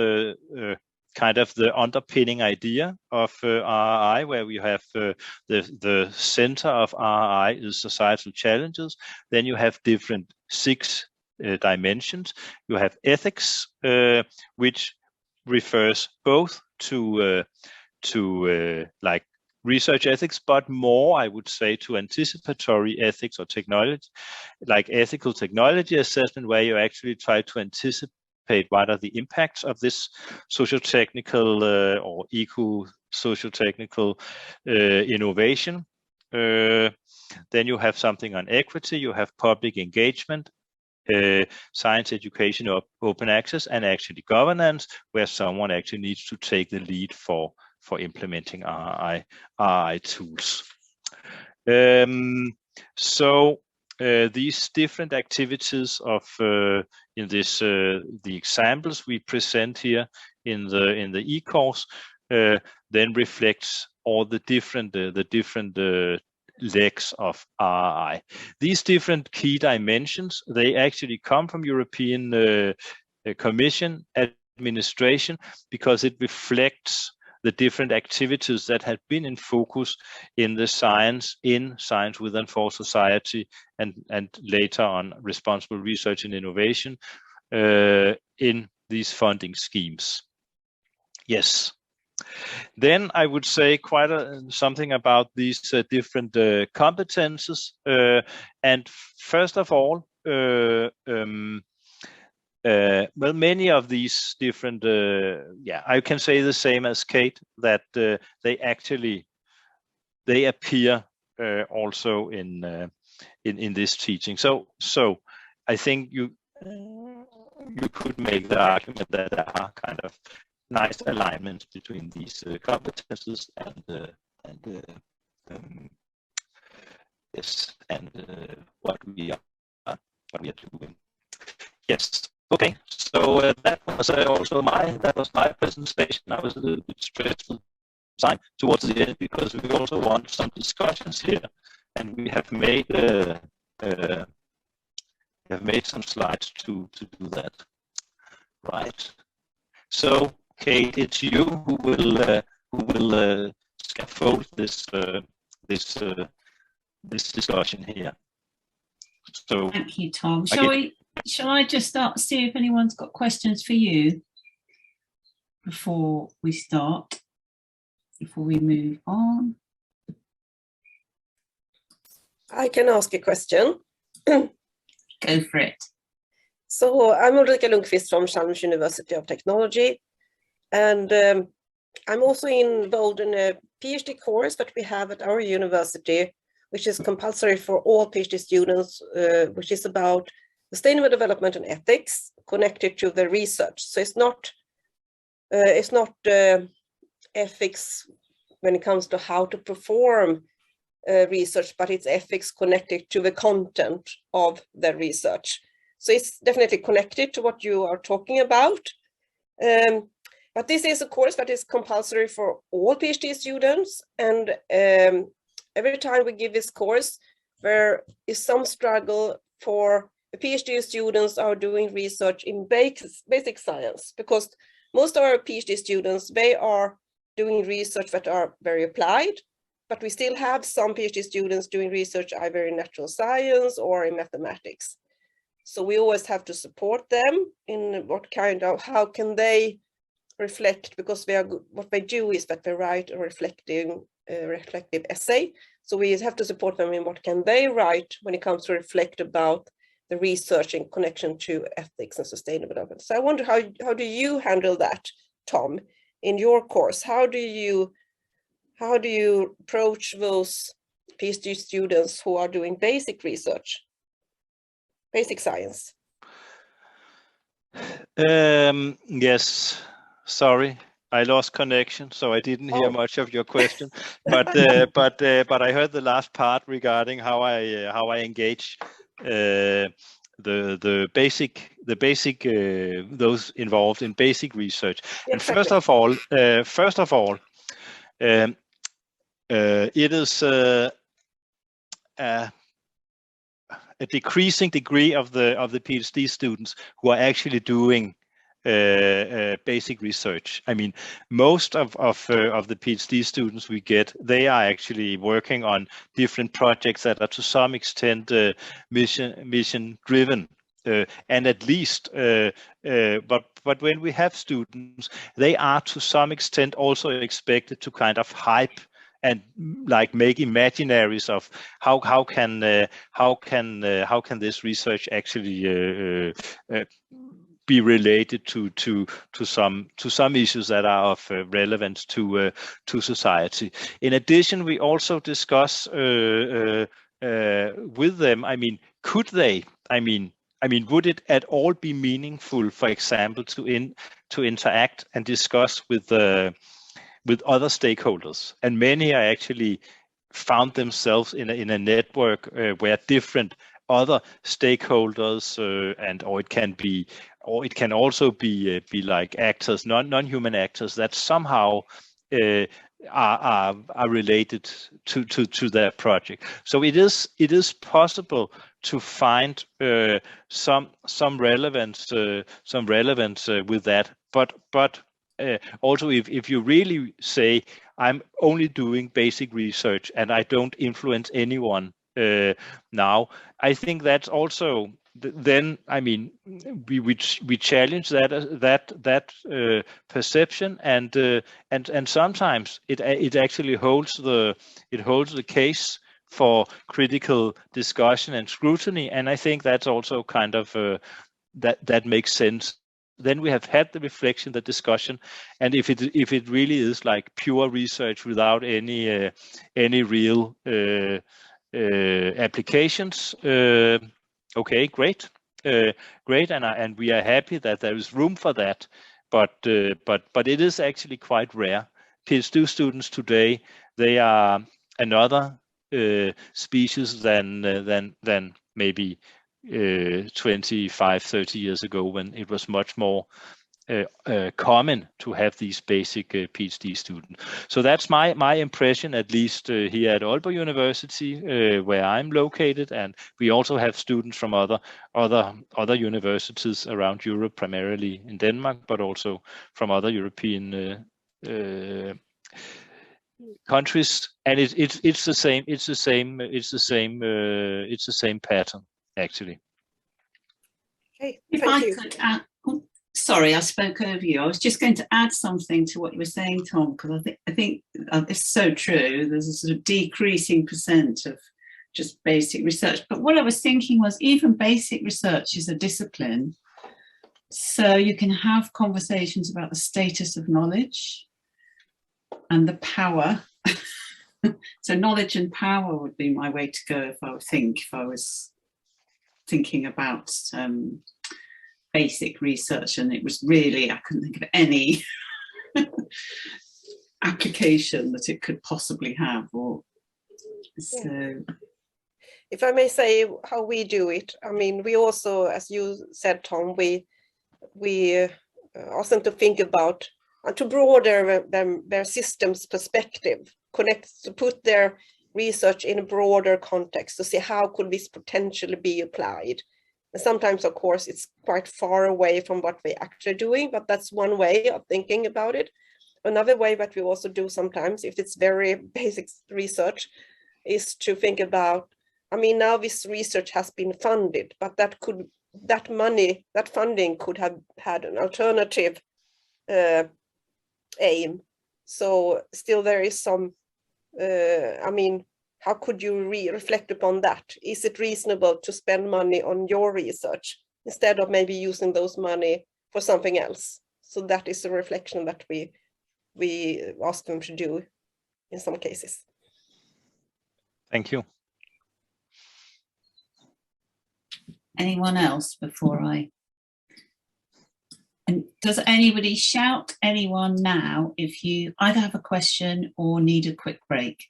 kind of the underpinning idea of RI, where we have the center of RI is societal challenges. Then you have different 6 dimensions. You have ethics, which refers both to like research ethics, but more, I would say, to anticipatory ethics or technology, like ethical technology assessment, where you actually try to anticipate what are the impacts of this socio-technical or eco-socio-technical innovation. Then you have something on equity, you have public engagement, science education, open access, and actually governance, where someone actually needs to take the lead for implementing RI tools. So these different activities of in this the examples we present here in the e-course then reflects all the different legs of RI. These different key dimensions, they actually come from European Commission administration, because it reflects the different activities that have been in focus in the science with and for society, and later on responsible research and innovation in these funding schemes. Yes. Then I would say quite something about these different competences. And first of all, well, many of these different, I can say the same as Kate, that they appear also in this teaching. So I think you could make the argument that there are kind of nice alignments between these competences and what we are doing. Yes. Okay, so that was also my presentation. I was a little bit stressed for time towards the end, because we also want some discussions here, and we have made some slides to do that. Right. So, Kate, it's you who will scaffold this discussion here. So thank you, Tom. Shall I just start, see if anyone's got questions for you before we start, before we move on? I can ask a question. Go for it. So I'm Ulrika Lundqvist from Chalmers University of Technology, and I'm also involved in a PhD course that we have at our university, which is compulsory for all PhD students, which is about sustainable development and ethics connected to the research. So it's not ethics when it comes to how to perform research, but it's ethics connected to the content of the research. So it's definitely connected to what you are talking about. But this is a course that is compulsory for all PhD students, and every time we give this course, there is some struggle for PhD students are doing research in basic science, because most of our PhD students, they are doing research that are very applied, but we still have some PhD students doing research either in natural science or in mathematics. So we always have to support them in how can they reflect, because what they do is that they write a reflective essay. So we have to support them in what can they write when it comes to reflect about the research in connection to ethics and sustainable development. So I wonder how do you handle that, Tom, in your course? How do you approach those PhD students who are doing basic research, basic science? Yes, sorry, I lost connection, so I didn't hear much of your question. But I heard the last part regarding how I engage the basic those involved in basic research. Yeah, and first of all, it is a decreasing degree of the PhD students who are actually doing basic research. I mean, most of the PhD students we get, they are actually working on different projects that are to some extent mission driven. And at least, but when we have students, they are to some extent also expected to kind of hype and like make imaginaries of how can this research actually be related to some issues that are of relevance to society. In addition, we also discuss with them. I mean, could they? I mean, would it at all be meaningful, for example, to interact and discuss with other stakeholders? And many are actually found themselves in a network where different other stakeholders or it can also be like actors, non-human actors that somehow are related to their project. So it is possible to find some relevance with that, but also if you really say I'm only doing basic research and I don't influence anyone now, I think that's also then, I mean, we challenge that perception, and sometimes it actually holds the case for critical discussion and scrutiny, and I think that's also kind of that makes sense. Then we have had the reflection, the discussion, and if it really is like pure research without any real applications, okay, great, and we are happy that there is room for that, but it is actually quite rare. PhD students today, they are another species than maybe 25-30 years ago, when it was much more common to have these basic PhD students. So that's my impression, at least here at Aalborg University, where I'm located, and we also have students from other universities around Europe, primarily in Denmark, but also from other European countries, and it's the same pattern, actually. Okay, if I could add, sorry, I spoke over you. I was just going to add something to what you were saying, Tom, because I think it's so true. There's a sort of decreasing percent of just basic research. But what I was thinking was, even basic research is a discipline. So you can have conversations about the status of knowledge and the power. So knowledge and power would be my way to go if I was thinking about basic research, and it was really, I couldn't think of any application that it could possibly have. Or so. If I may say how we do it, I mean, we also, as you said, Tom, we ask them to think about, to broaden their systems perspective, to put their research in a broader context, to see how could this potentially be applied And sometimes, of course, it's quite far away from what we're actually doing, but that's one way of thinking about it. Another way that we also do sometimes, if it's very basic research, is to think about, I mean, now this research has been funded, but that funding could have had an alternative aim. So still there is some, I mean, how could you reflect upon that? Is it reasonable to spend money on your research instead of maybe using those money for something else? So that is a reflection that we ask them to do in some cases. Thank you. Anyone else before I? And does anybody shout anyone now if you either have a question or need a quick break?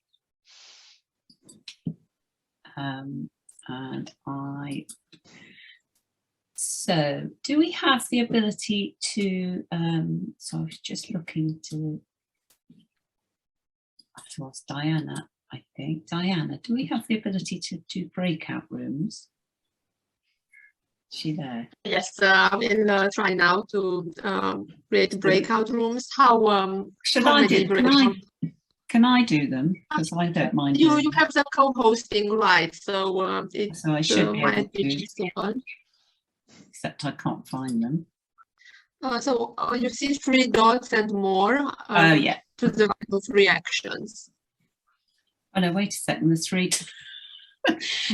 So do we have the ability to, so I was just looking to ask Diana, I think. Diana, do we have the ability to do breakout rooms? Is she there? Yes, I will try now to create breakout rooms. How should how I many do? Can I do them? Because I don't mind. You have the co-hosting, right? So it so I should be able might be to, simple. except I can't find them. So you see 3 dots and more. Oh yeah. To the right of reactions. Oh no, wait a second. The 3.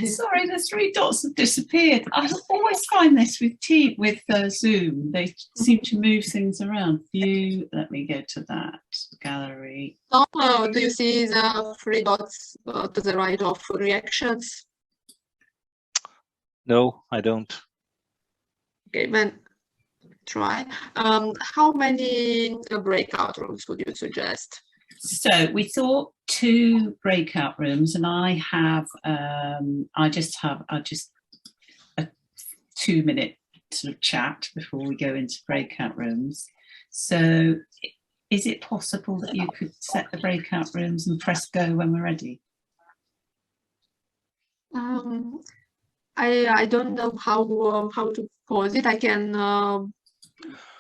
Sorry, the 3 dots have disappeared. I always find this with Zoom. They seem to move things around. View. Let me go to that gallery. Oh, do you see the 3 dots to the right of reactions? No, I don't. Okay, then try. How many breakout rooms would you suggest? So we thought 2 breakout rooms, and I have I just a 2-minute sort of chat before we go into breakout rooms. So is it possible that you could set the breakout rooms and press go when we're ready? I don't know how to pause it. I can. Oh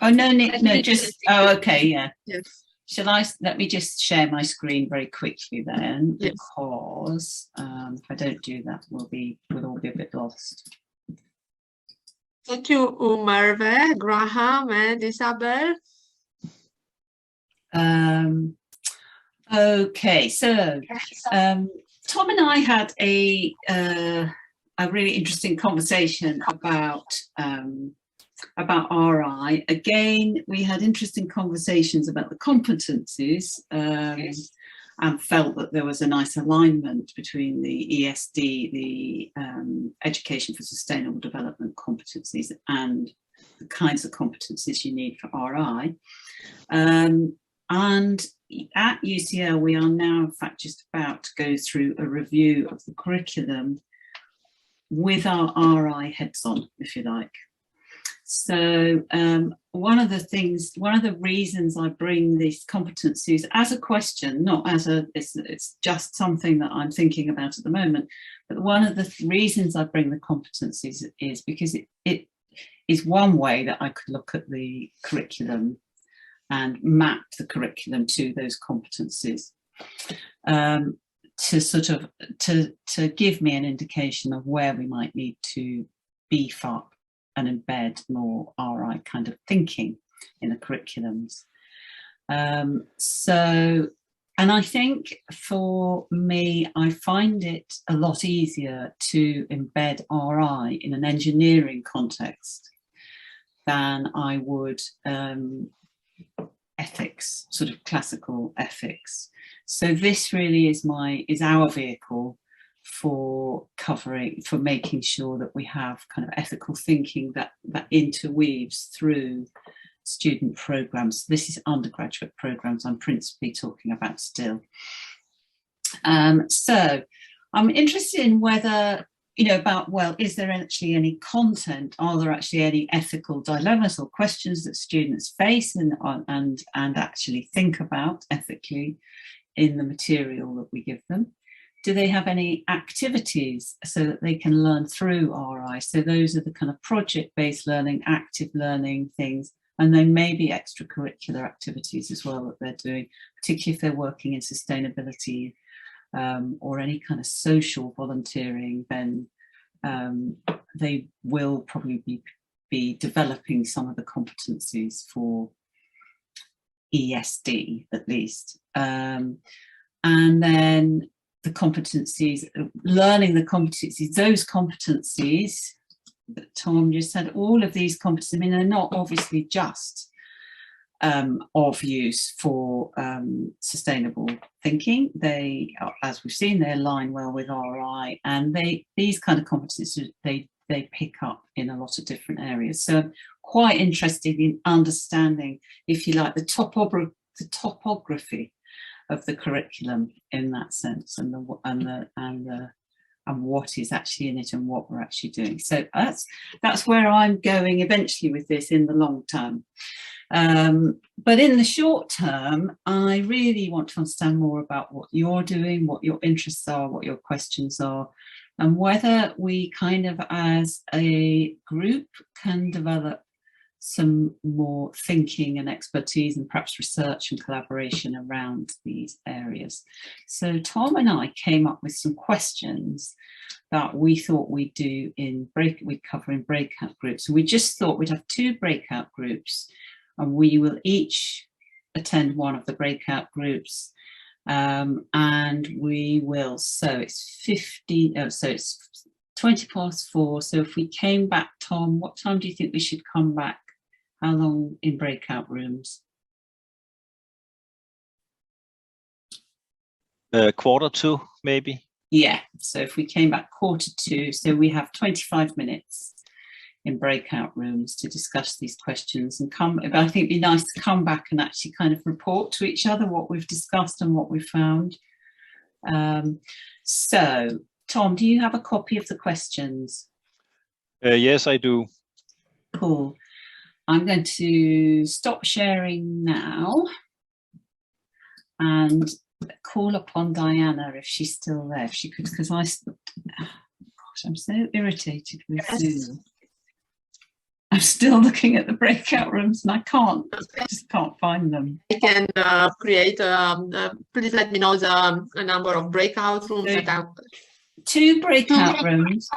no, just okay, yeah. Yes. Shall I? Let me just share my screen very quickly then, yes. Because if I don't do that, we'll all be a bit lost. Thank you, Merve, Graham, and Isabel. Okay, so Tom and I had a really interesting conversation about RI. Again, we had interesting conversations about the competencies and felt that there was a nice alignment between the ESD, the Education for Sustainable Development competencies, and the kinds of competencies you need for RI. And at UCL, we are now, in fact, just about to go through a review of the curriculum with our RI heads on, if you like. So one of the reasons I bring these competencies as a question, not as it's just something that I'm thinking about at the moment, but one of the reasons I bring the competencies is because it is one way that I could look at the curriculum and map the curriculum to those competencies to sort of to give me an indication of where we might need to beef up and embed more RI kind of thinking in the curriculums. And I think for me, I find it a lot easier to embed RI in an engineering context than I would ethics, sort of classical ethics. So this really is our vehicle for making sure that we have kind of ethical thinking that interweaves through student programs. This is undergraduate programs I'm principally talking about still. So I'm interested in whether, is there actually any content? Are there actually any ethical dilemmas or questions that students face and actually think about ethically in the material that we give them? do they have any activities so that they can learn through RI? So those are the kind of project-based learning, active learning things, and then maybe extracurricular activities as well that they're doing, particularly if they're working in sustainability or any kind of social volunteering, then they will probably be developing some of the competencies for ESD at least. And then the competencies, learning the competencies, those competencies that Tom just said, all of these competencies, I mean, they're not obviously just of use for sustainable thinking. They, as we've seen, they align well with RI, and these kind of competencies they pick up in a lot of different areas. So I'm quite interested in understanding, if you like, the topography of the curriculum in that sense, and what is actually in it and what we're actually doing. So that's where I'm going eventually with this in the long term. But in the short term, I really want to understand more about what you're doing, what your interests are, what your questions are, and whether we kind of as a group can develop some more thinking and expertise and perhaps research and collaboration around these areas. So Tom and I came up with some questions that we thought we'd do we'd cover in breakout groups. And we just thought we'd have 2 breakout groups, and we will each attend one of the breakout groups. And we will, so it's 20 past 4. So if we came back, Tom, what time do you think we should come back? How long in breakout rooms? 1:45, maybe. Yeah, so if we came back 1:45, so we have 25 minutes in breakout rooms to discuss these questions and come. But I think it'd be nice to come back and actually kind of report to each other what we've discussed and what we've found. So, Tom, do you have a copy of the questions? Yes, I do. Cool. I'm going to stop sharing now and call upon Diana if she's still there, if she could, because gosh, I'm so irritated with Zoom. I'm still looking at the breakout rooms and I just can't find them. I can create, please let me know the number of breakout rooms. So, 2 breakout rooms.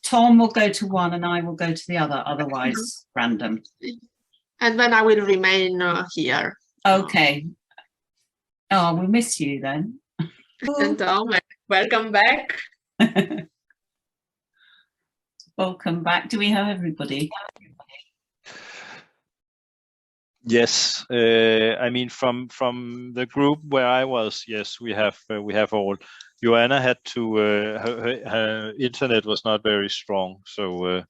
Tom will go to one and I will go to the other, otherwise random. And then I will remain here. Okay. Oh, we'll miss you then. And Tom, welcome back. Welcome back. Do we have everybody? Yes, I mean from the group where I was, yes, we have all. Joanna had to her internet was not very strong, so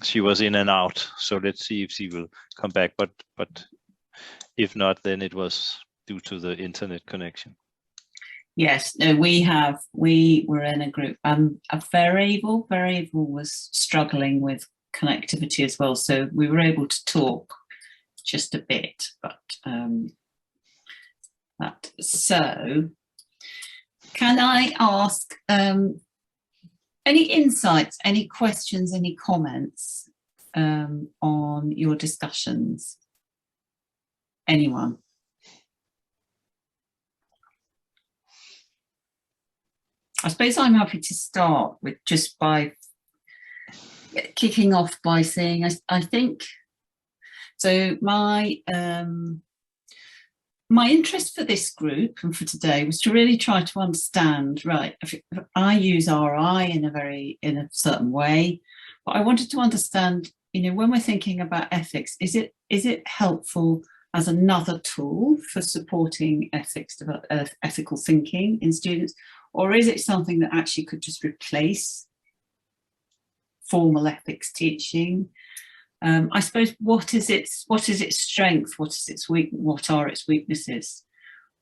she was in and out. So let's see if she will come back. But if not, then it was due to the internet connection. Yes, no, we were in a group. Variable was struggling with connectivity as well, so we were able to talk just a bit, but so can I ask any insights, any questions, any comments on your discussions? Anyone? I suppose I'm happy to start with just by kicking off by saying I think so. My interest for this group and for today was to really try to understand, right, if I use RI in a certain way, but I wanted to understand, when we're thinking about ethics, is it helpful as another tool for supporting ethical thinking in students, or is it something that actually could just replace formal ethics teaching? I suppose what is its strength? What is its what are its weaknesses?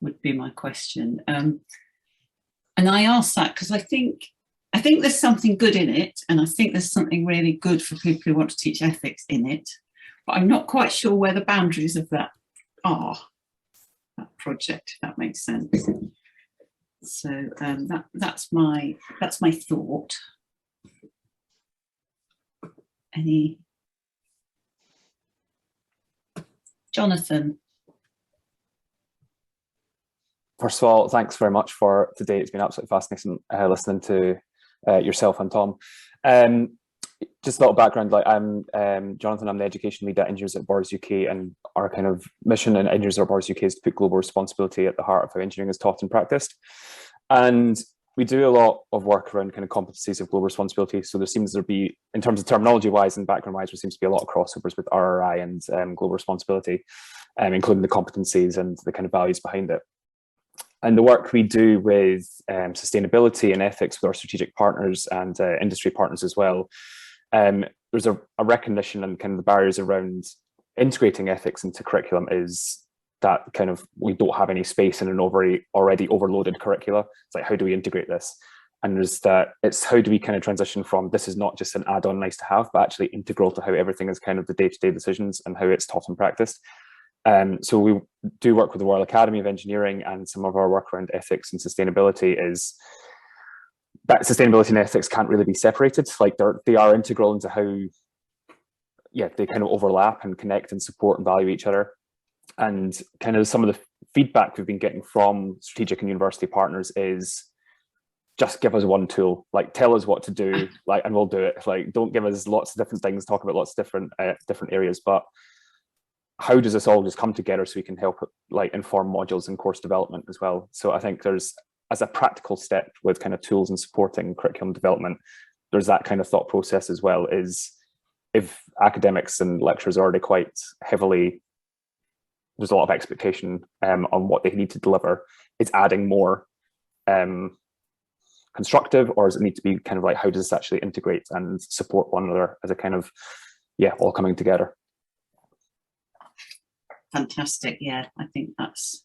Would be my question. And I ask that because I think there's something good in it, and I think there's something really good for people who want to teach ethics in it. But I'm not quite sure where the boundaries of that are. That project, if that makes sense. So that's my thought. Any, Jonathan? First of all, thanks very much for today. It's been absolutely fascinating listening to yourself and Tom. Just a little background, like I'm Jonathan, I'm the education lead at Engineers at Borders UK, and our kind of mission in Engineers at Borders UK is to put global responsibility at the heart of how engineering is taught and practiced. And we do a lot of work around kind of competencies of global responsibility. So there seems to be, in terms of terminology wise and background wise, there seems to be a lot of crossovers with RRI and global responsibility, including the competencies and the kind of values behind it. And the work we do with sustainability and ethics with our strategic partners and industry partners as well, there's a recognition and kind of the barriers around integrating ethics into curriculum is that kind of we don't have any space in an already overloaded curricula. It's like, how do we integrate this? And there's that, it's how do we kind of transition from this is not just an add-on nice to have, but actually integral to how everything is kind of the day-to-day decisions and how it's taught and practiced. So we do work with the Royal Academy of Engineering, and some of our work around ethics and sustainability is that sustainability and ethics can't really be separated. Like they are integral into how, yeah, they kind of overlap and connect and support and value each other. And kind of some of the feedback we've been getting from strategic and university partners is just give us one tool, like tell us what to do, like, and we'll do it. Like, don't give us lots of different things, talk about lots of different areas, but how does this all just come together so we can help like inform modules and course development as well? So I think there's, as a practical step with kind of tools and supporting curriculum development, there's that kind of thought process as well, is if academics and lecturers are already quite heavily, there's a lot of expectation on what they need to deliver, it's adding more constructive, or does it need to be kind of like, how does this actually integrate and support one another as a kind of, yeah, all coming together? Fantastic. Yeah, I think that's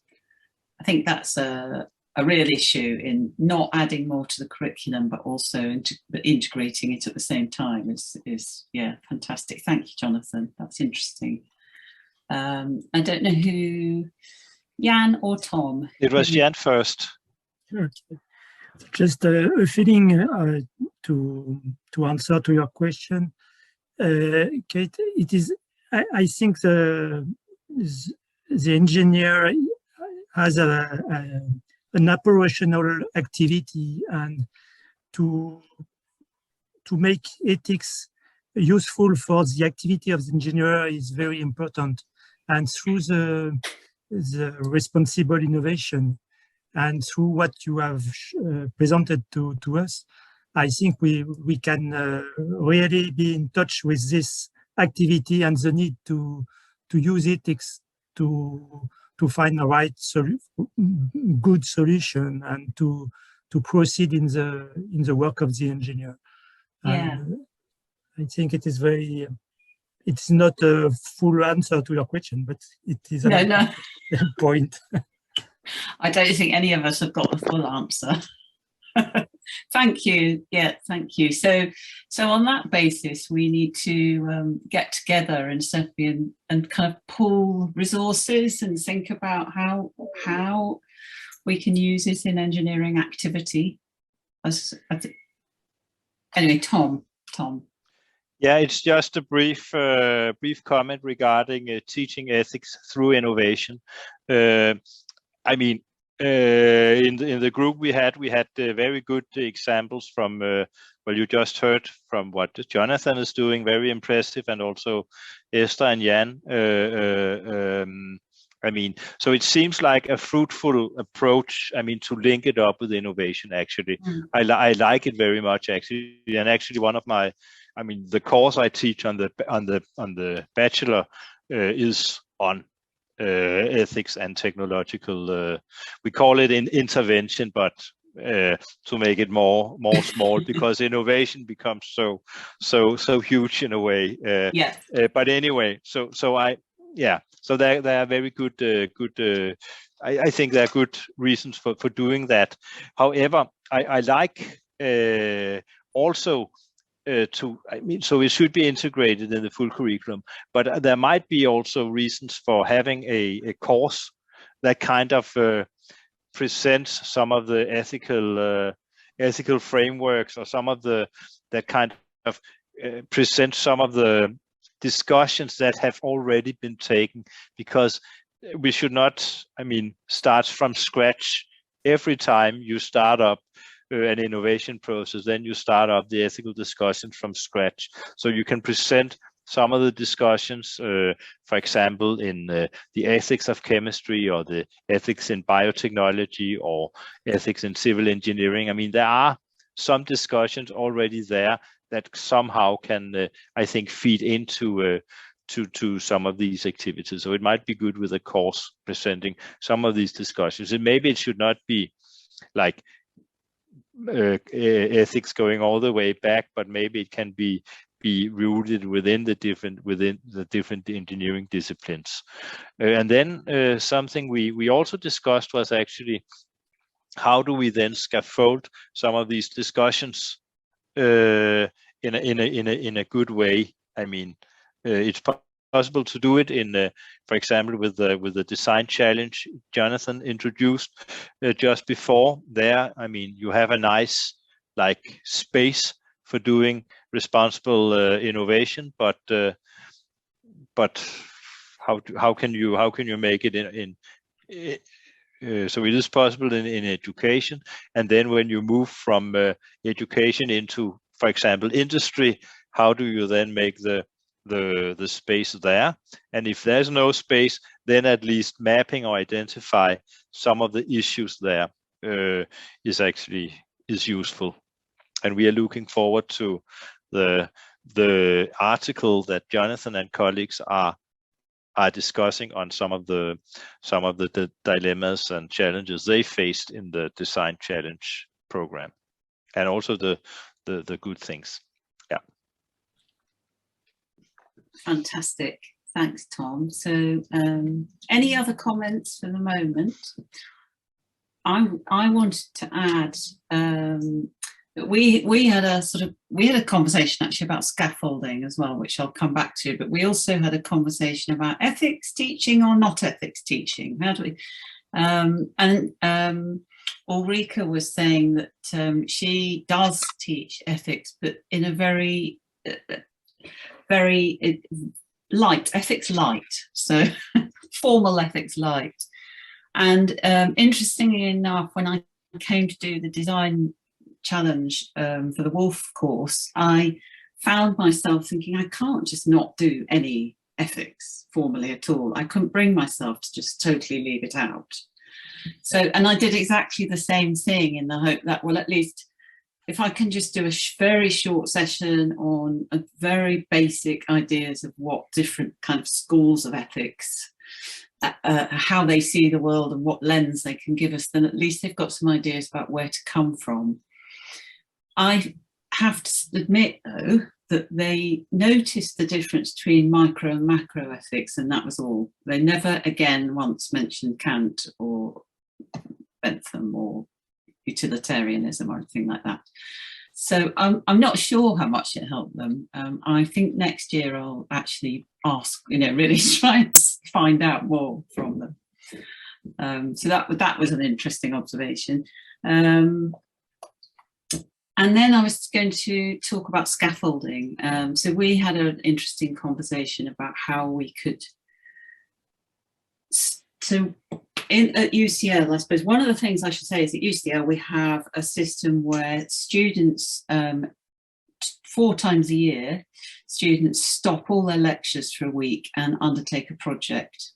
a real issue in not adding more to the curriculum, but also integrating it at the same time is yeah, fantastic. Thank you, Jonathan. That's interesting. I don't know who, Jan or Tom? It was Jan first. Sure. Just a feeling to answer to your question, Kate. It is, I think the engineer has an operational activity, and to make ethics useful for the activity of the engineer is very important. And through the responsible innovation and through what you have presented to us, I think we can really be in touch with this activity and the need to use ethics to find the right good solution and to proceed in the work of the engineer. Yeah. I think it is very, it's not a full answer to your question, but it is a point. I don't think any of us have got the full answer. Thank you. Yeah, thank you. So on that basis, we need to get together in SEFI and kind of pool resources and think about how we can use it in engineering activity. Anyway, Tom. Yeah, it's just a brief comment regarding teaching ethics through innovation. I mean, in the group we had very good examples from well, you just heard from what Jonathan is doing, very impressive, and also Esther and Jan. I mean, so it seems like a fruitful approach. I mean, to link it up with innovation. Actually, I like it very much. Actually, and actually, one of my, I mean, the course I teach on the bachelor is on ethics and technological. We call it an intervention, but to make it more small, because innovation becomes so huge in a way. But anyway, so there are very good. I think there are good reasons for doing that. However, I like also. So it should be integrated in the full curriculum, but there might be also reasons for having a course that kind of presents some of the ethical frameworks, or some of that kind of present some of the discussions that have already been taken, because we should not, I mean, start from scratch every time you start up an innovation process. Then you start up the ethical discussions from scratch. So you can present some of the discussions, for example, in the ethics of chemistry, or the ethics in biotechnology, or ethics in civil engineering. I mean, there are some discussions already there that somehow can, I think, feed into to some of these activities. So it might be good with a course presenting some of these discussions. And maybe it should not be like ethics going all the way back, but maybe it can be rooted within the different engineering disciplines. And then something we also discussed was actually, how do we then scaffold some of these discussions in a good way? I mean, it's possible to do it in, for example, with the design challenge Jonathan introduced just before. There, I mean, you have a nice like space for doing responsible innovation, but how can you make it in so it is possible in education, and then when you move from education into, for example, industry, how do you then make the space there? And if there's no space, then at least mapping or identify some of the issues there is useful. And we are looking forward to the article that Jonathan and colleagues are discussing on some of the dilemmas and challenges they faced in the design challenge program, and also the good things. Yeah. Fantastic. Thanks, Tom. So any other comments for the moment? I wanted to add that we had a conversation actually about scaffolding as well, which I'll come back to, but we also had a conversation about ethics teaching or not ethics teaching. How do we Ulrika was saying that she does teach ethics, but in a very light, ethics light, so formal ethics light. And interestingly enough, when I came to do the design challenge for the Wolf course, I found myself thinking, I can't just not do any ethics formally at all. I couldn't bring myself to just totally leave it out. So, and I did exactly the same thing in the hope that, well, at least if I can just do a very short session on a very basic ideas of what different kind of schools of ethics, how they see the world and what lens they can give us, then at least they've got some ideas about where to come from. I have to admit, though, that they noticed the difference between micro and macro ethics, and that was all. They never again once mentioned Kant or Bentham or utilitarianism or anything like that. So I'm not sure how much it helped them. I think next year I'll actually ask, really try and find out more from them. So that was an interesting observation. And then I was going to talk about scaffolding. So we had an interesting conversation about how we could. So at UCL, I suppose one of the things I should say is at UCL we have a system where students, 4 times a year, students stop all their lectures for a week and undertake a project.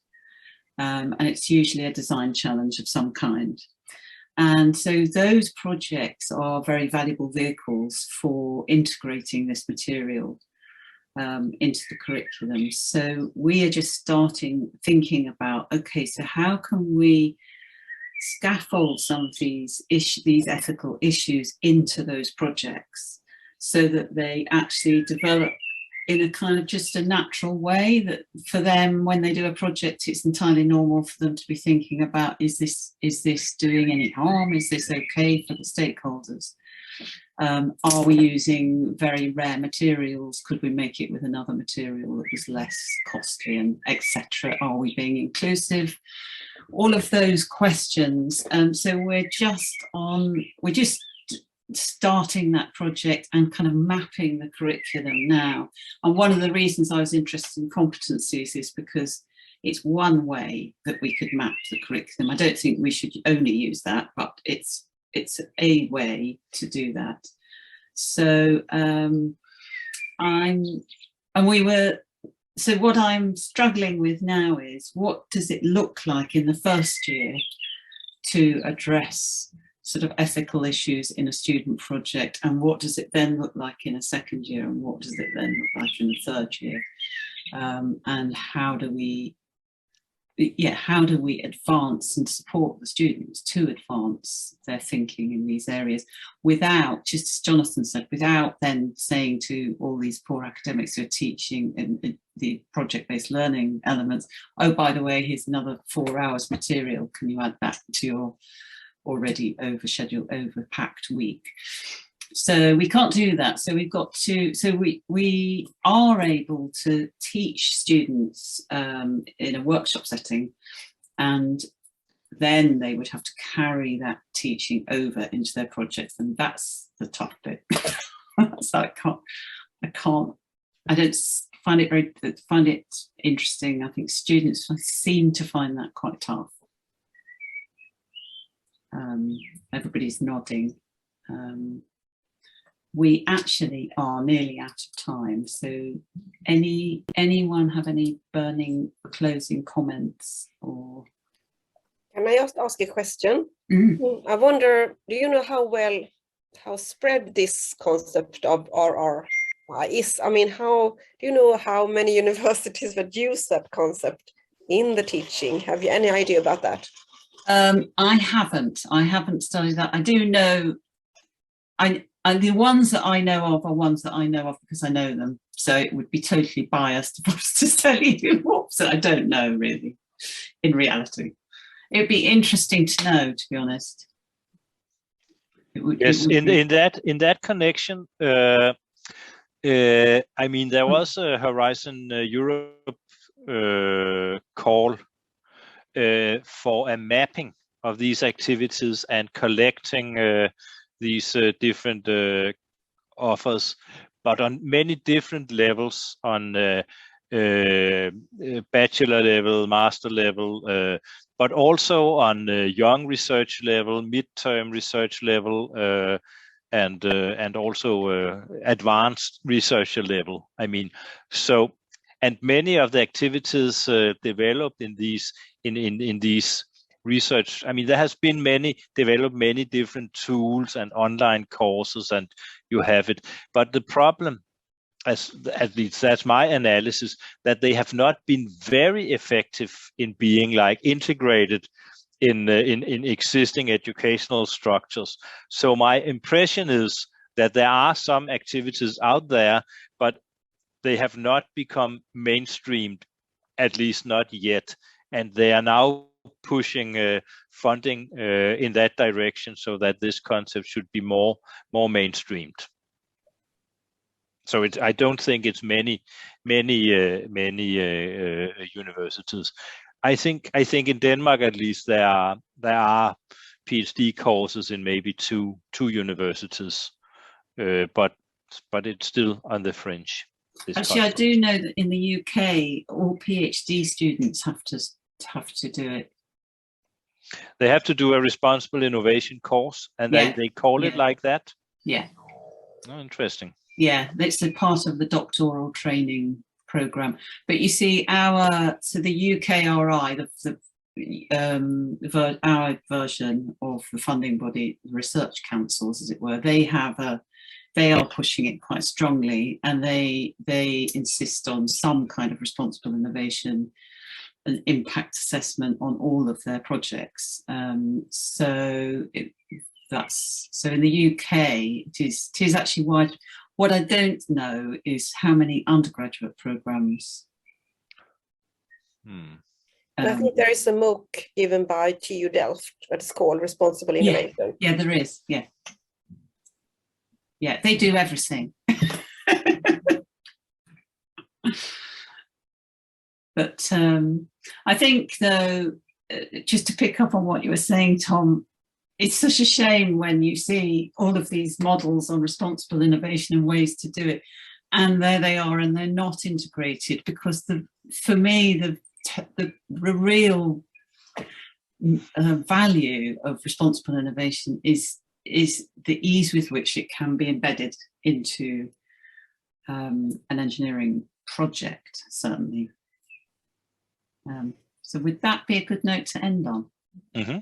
And it's usually a design challenge of some kind. And so those projects are very valuable vehicles for integrating this material into the curriculum. So we are just thinking about, okay, so how can we scaffold some of these ethical issues into those projects so that they actually develop in a kind of just a natural way, that for them, when they do a project, it's entirely normal for them to be thinking about, is this doing any harm? Is this okay for the stakeholders? Are we using very rare materials? Could we make it with another material that was less costly, and etc.? Are we being inclusive? all of those questions. So we're just starting that project and kind of mapping the curriculum now. And one of the reasons I was interested in competencies is because it's one way that we could map the curriculum. I don't think we should only use that, but it's a way to do that. So so what I'm struggling with now is, what does it look like in the first year to address sort of ethical issues in a student project, and what does it then look like in a second year, and what does it then look like in the third year, and how do we advance and support the students to advance their thinking in these areas without, just as Jonathan said, without then saying to all these poor academics who are teaching in the project-based learning elements, oh, by the way, here's another 4 hours material, can you add that to your already overscheduled, overpacked week? So we can't do that. So we've got to, so we are able to teach students in a workshop setting, and then they would have to carry that teaching over into their projects, and that's the tough bit. So I don't find it interesting. I think students seem to find that quite tough. Everybody's nodding. We actually are nearly out of time. So anyone have any burning closing comments? Or can I just ask a question? Mm. I wonder, do you know how spread this concept of RR is? I mean, do you know how many universities would use that concept in the teaching? Have you any idea about that? I haven't studied that. I do know, the ones that I know of are ones that I know of because I know them. So it would be totally biased if I was to tell you what I don't know, really, in reality. It would be interesting to know, to be honest. Yes, in that connection, I mean, there was a Horizon Europe call for a mapping of these activities and collecting these different offers, but on many different levels, on bachelor level, master level, but also on young research level, midterm research level, and also advanced researcher level. I mean, so, and many of the activities developed in these research. I mean, there has been developed many different tools and online courses, and you have it. But the problem, at least that's my analysis, that they have not been very effective in being like integrated in existing educational structures. So my impression is that there are some activities out there, but they have not become mainstreamed, at least not yet, and they are now pushing funding in that direction, so that this concept should be more mainstreamed. So I don't think it's many universities. I think in Denmark at least there are PhD courses in maybe two universities, but it's still on the fringe. Actually, I do know that in the UK, all PhD students have to do it. They have to do a responsible innovation course, and they call it like that. Yeah. Oh, interesting. Yeah, it's a part of the doctoral training program. But you see, the UKRI, our version of the funding body, the research councils, as it were, they are pushing it quite strongly, and they insist on some kind of responsible innovation and impact assessment on all of their projects. So in the UK, it is actually wide. What I don't know is how many undergraduate programs. I think there is a MOOC given by TU Delft that's called Responsible Innovation. Yeah, there is. Yeah. Yeah, they do everything. But I think, though, just to pick up on what you were saying, Tom, it's such a shame when you see all of these models on responsible innovation and ways to do it, and there they are, and they're not integrated, because for me, the real value of responsible innovation is the ease with which it can be embedded into an engineering project, certainly. So would that be a good note to end on? Mm-hmm.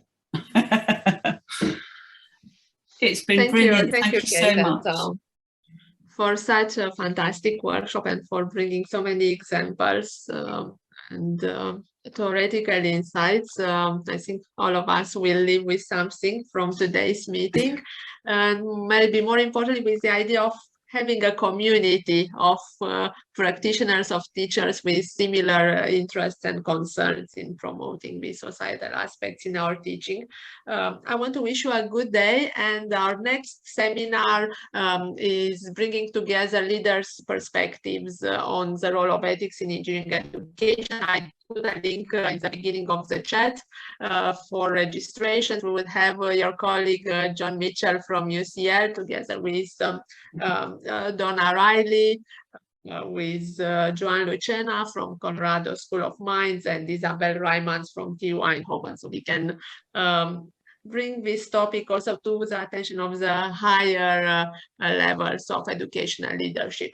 It's been brilliant. Thank you so much. For such a fantastic workshop and for bringing so many examples and theoretical insights. I think all of us will leave with something from today's meeting, and maybe more importantly with the idea of having a community of practitioners, of teachers with similar interests and concerns in promoting the societal aspects in our teaching. I want to wish you a good day, and our next seminar is bringing together leaders' perspectives on the role of ethics in engineering education. I put a link in the beginning of the chat for registration. We would have your colleague John Mitchell from UCL together with Donna Riley, with Joan Lucena from Colorado School of Mines, and Isabel Reimans from TU Eindhoven. So we can bring this topic also to the attention of the higher levels of educational leadership.